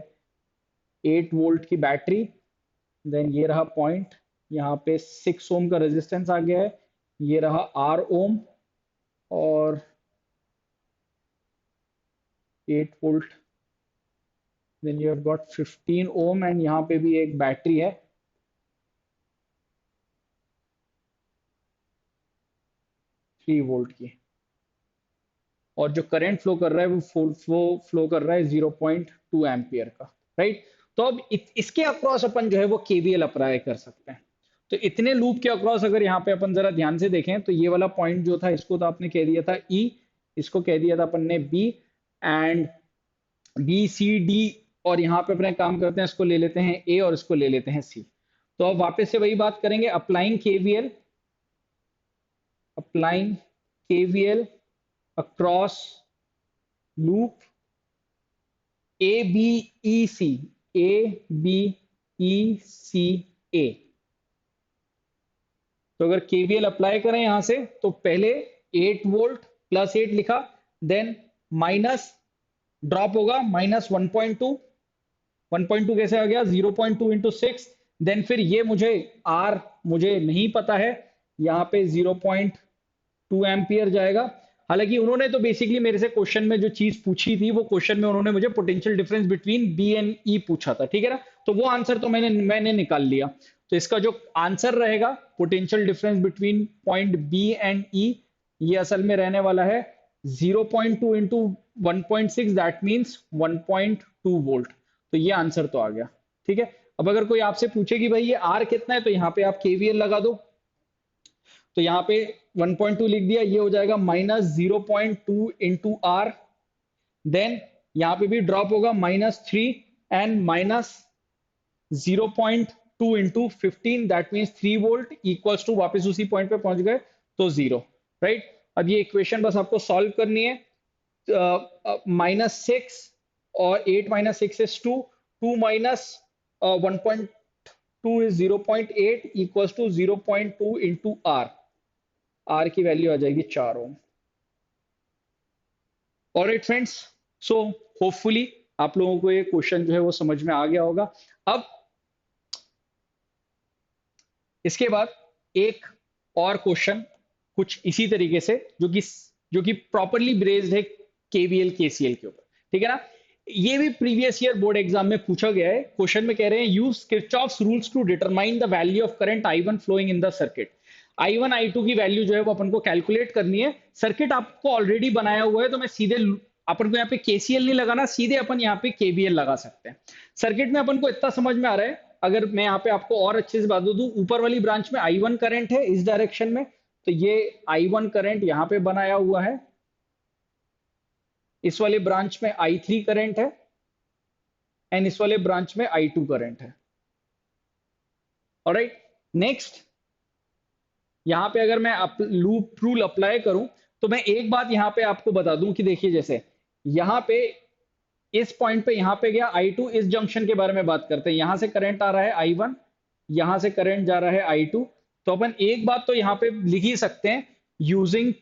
8 वोल्ट की बैटरी, देन ये रहा पॉइंट, यहाँ पे 6 ओम का रेजिस्टेंस आ गया है, ये रहा R ओम और 8 volt, then you have got 15 ohm and यहाँ पे भी एक बैटरी है, थ्री वोल्ट की, और जो करंट फ्लो कर रहा है वो फ्लो कर रहा है 0.2 एम्पियर का, राइट। तो अब इसके अक्रॉस अपन जो है वो केवीएल अप्लाई कर सकते हैं। तो इतने लूप के अक्रॉस अगर यहाँ पे अपन जरा ध्यान से देखें तो ये वाला पॉइंट जो था इसको तो आपने कह दिया था ई, इसको कह दिया था अपन ने B, and B C D, और यहाँ पे अपने काम करते हैं, इसको ले लेते हैं ए और इसको ले लेते हैं सी। तो अब वापस से वही बात करेंगे, applying KVL across loop ABEC, A। तो अगर केवीएल अप्लाई करें यहां से तो पहले 8 वोल्ट प्लस 8 लिखा, देन माइनस ड्रॉप होगा माइनस 1.2, 1.2 कैसे आ गया 0.2 इंटू 6, देन फिर ये मुझे आर मुझे नहीं पता है, यहाँ पे 0.2 एम्पियर जाएगा। हालांकि उन्होंने तो बेसिकली मेरे से क्वेश्चन में जो चीज पूछी थी वो क्वेश्चन में उन्होंने मुझे potential difference between B and E पूछा था, ठीक है ना, तो वो आंसर तो मैंने निकाल लिया। तो इसका जो आंसर रहेगा potential difference between point B and E, ये असल में रहने वाला है 0.2 इंटू 1.6, दैट मीन्स 1.2 वोल्ट। तो ये आंसर तो आ गया, ठीक है। अब अगर कोई आपसे पूछे कि भाई ये आर कितना है, तो यहाँ पे आप केवीएल लगा दो, तो यहाँ पे 1.2 लिख दिया, ये हो जाएगा माइनस 0.2 इंटू आर, देन यहाँ पे भी ड्रॉप होगा -3 and minus 0.2 into 15, that means 3 volt equals to, वापस उसी पॉइंट पे पहुंच गए तो 0, राइट। अब ये इक्वेशन बस आपको सॉल्व करनी है, -6 और 8 - 6 is 2, 2 minus 1.2 is 0.8 equals to 0.2 into R की वैल्यू आ जाएगी 4 ओम। ऑलराइट फ्रेंड्स, सो होपफुली आप लोगों को ये क्वेश्चन जो है वो समझ में आ गया होगा। अब इसके बाद एक और क्वेश्चन कुछ इसी तरीके से जो कि प्रॉपरली बेस्ड है केवीएल केसीएल के ऊपर, ठीक है ना। ये भी प्रीवियस ईयर बोर्ड एग्जाम में पूछा गया है। क्वेश्चन में कह रहे हैं use Kirchhoff's rules to determine the value of current I1 flowing in the circuit. I1 I2 की वैल्यू जो है वो अपन को कैलकुलेट करनी है। सर्किट आपको ऑलरेडी बनाया हुआ है, तो मैं सीधे अपन को यहाँ पे केसीएल नहीं लगाना, सीधे अपन यहाँ पे केवीएल लगा सकते हैं। सर्किट में अपन को इतना समझ में आ रहा है, अगर मैं यहाँ पे आपको और अच्छे से बता दूं, ऊपर वाली ब्रांच में I1 करंट है इस डायरेक्शन में, तो ये I1 करंट यहाँ पे बनाया हुआ है, इस वाले ब्रांच में I3 करंट है एंड इस वाले ब्रांच में I2 करंट है। ऑलराइट, नेक्स्ट यहां पे अगर मैं लूप रूल अप्लाई करूं तो मैं एक बात यहां पे आपको बता दूं कि देखिए, जैसे यहां पे इस पॉइंट पे यहां पे गया I2, इस जंक्शन के बारे में बात करते हैं, यहां से करंट आ रहा है I1, यहां से करंट जा रहा है I2, तो अपन एक बात तो यहां पे लिख ही सकते हैं, using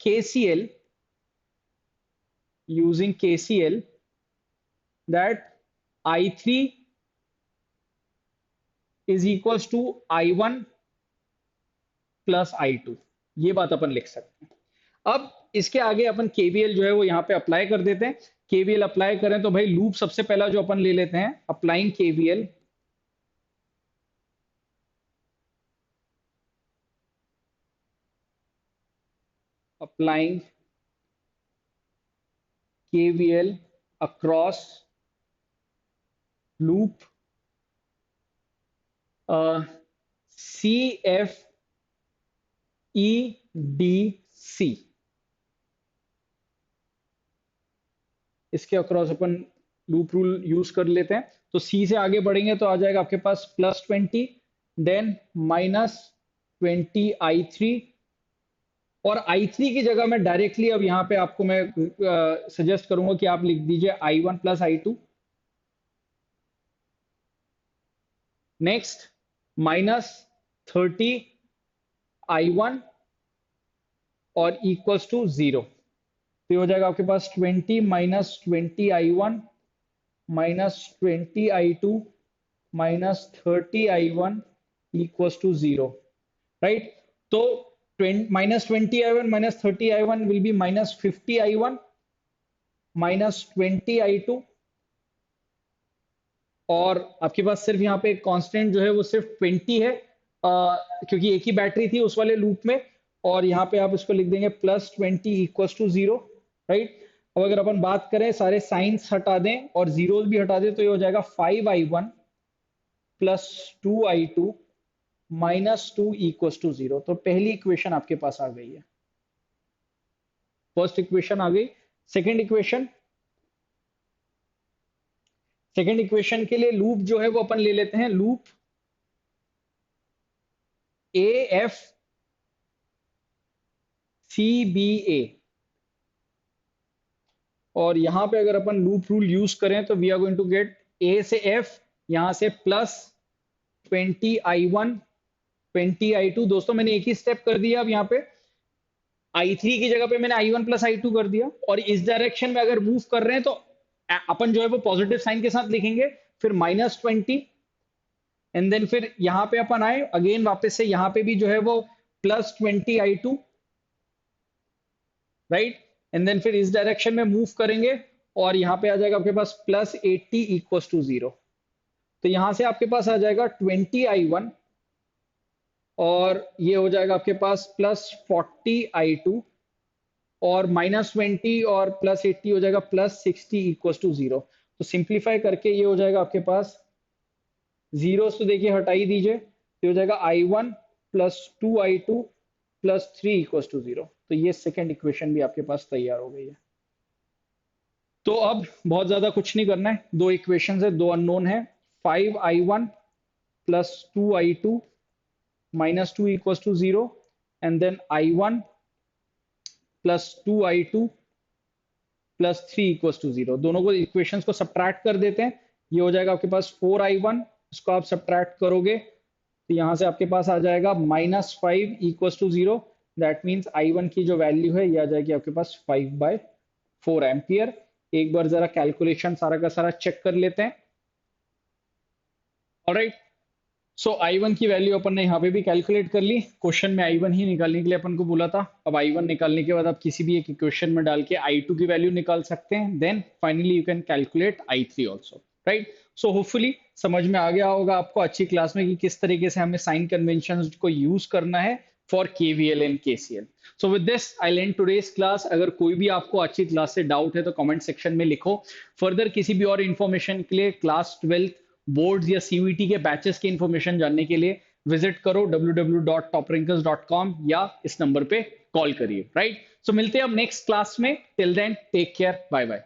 KCL that I3 is equals to I1 plus I2, ये बात अपन लिख सकते हैं। अब इसके आगे अपन केवीएल जो है वो यहाँ पे अप्लाई कर देते हैं। केवीएल अप्लाई करें तो भाई लूप सबसे पहला जो अपन ले लेते हैं, applying KVL, across loop CFEDC, इसके अक्रॉस अपन लूप रूल यूज कर लेते हैं। तो सी से आगे बढ़ेंगे तो आ जाएगा आपके पास +20, देन -20 I3 और I3 की जगह मैं डायरेक्टली अब यहाँ पे आपको मैं सजेस्ट करूंगा कि आप लिख दीजिए I1 plus I2, next minus 30 I1 और इक्वल्स टू 0। तो ये हो जाएगा आपके पास 20 minus 20 I1 minus 20 I2 minus 30 I1 equals to 0, right. तो minus 20 I1 minus 30 I1 will be minus 50 I1 minus 20 I2, और आपके पास सिर्फ यहाँ पे कांस्टेंट जो है वो सिर्फ 20 है, क्योंकि एक ही बैटरी थी उस वाले लूप में, और यहाँ पे आप इसको लिख देंगे प्लस 20 इक्वल्स टू 0, राइट। अब अगर अपन बात करें सारे साइंस हटा दें और जीरोस भी हटा दें तो ये हो जाएगा 5I1 plus 2I2 minus 2 equals to 0। तो पहली इक्वेशन आपके पास आ गई है, फर्स्ट इक्वेशन आ गई। सेकेंड इक्वेशन, सेकेंड इक्वेशन के लिए लूप जो है वो अपन ले लेते हैं, लूप AFCBA, और यहां पे अगर अपन लूप रूल यूज करें तो we are going to get A से F, यहां से प्लस 20I1 20I2। दोस्तों मैंने एक ही स्टेप कर दिया, अब यहाँ पे I3 की जगह पे मैंने I1 प्लस I2 कर दिया, और इस डायरेक्शन में अगर मूव कर रहे हैं तो अपन जो है वो पॉजिटिव साइन के साथ लिखेंगे, फिर माइनस 20, एंड देन फिर यहाँ पे अपन आए अगेन वापस से यहाँ पे भी जो है वो plus 20I2, right, and then फिर इस डायरेक्शन में मूव करेंगे और यहाँ पे आ जाएगा आपके पास प्लस 80 इक्वल्स टू 0। तो यहाँ से आपके पास आ जाएगा 20I1 और ये हो जाएगा आपके पास प्लस 40I2 और माइनस 20 और प्लस 80 हो जाएगा प्लस 60 इक्वल्स टू 0। तो सिंप्लीफाई करके ये हो जाएगा आपके पास, जीरो तो देखिए हटा ही दीजिए, ये हो जाएगा I1 plus 2I2 plus 3 equals to 0। तो ये सेकेंड इक्वेशन भी आपके पास तैयार हो गई है। तो अब बहुत ज्यादा कुछ नहीं करना है, दो इक्वेशन है, दो अननोन है, 5I1 plus 2I2 minus 2 equals to 0, and then I1 plus 2I2 plus 3 equals to 0। दोनों को इक्वेशंस को सब्ट्रैक्ट कर देते हैं, ये हो जाएगा आपके पास 4I1, इसको आप सब्ट्रैक्ट करोगे तो यहाँ से आपके पास आ जाएगा minus 5 equals to 0। That means I1 की जो वैल्यू है ये आ जाएगी आपके पास 5/4 एम्पियर। एक बार जरा कैलकुलेशन सारा का सारा चेक कर लेते हैं। ऑलराइट, सो I1 की वैल्यू अपन ने यहाँ पे भी कैलकुलेट कर ली, क्वेश्चन में I1 ही निकालने के लिए अपन को बोला था। अब I1 निकालने के बाद आप किसी भी एक इक्वेशन में डाल के I2 की वैल्यू निकाल सकते हैं, then finally you can calculate I3 also, right. So hopefully समझ में आ गया होगा आपको अच्छी क्लास में कि किस तरीके से हमें साइन कन्वेंशन को यूज करना है for KVL and KCL। So with this I and today's class. अगर कोई भी आपको अच्छी क्लास से डाउट है तो कमेंट सेक्शन में लिखो। फर्दर किसी भी और इन्फॉर्मेशन के लिए, क्लास 12 बोर्ड्स या CVT के बैचेस की इन्फॉर्मेशन जानने के लिए विजिट करो www.toprinkers.com या इस नंबर पे कॉल करिए, राइट। सो मिलते हैं अब नेक्स्ट क्लास में। Till then take care, bye bye.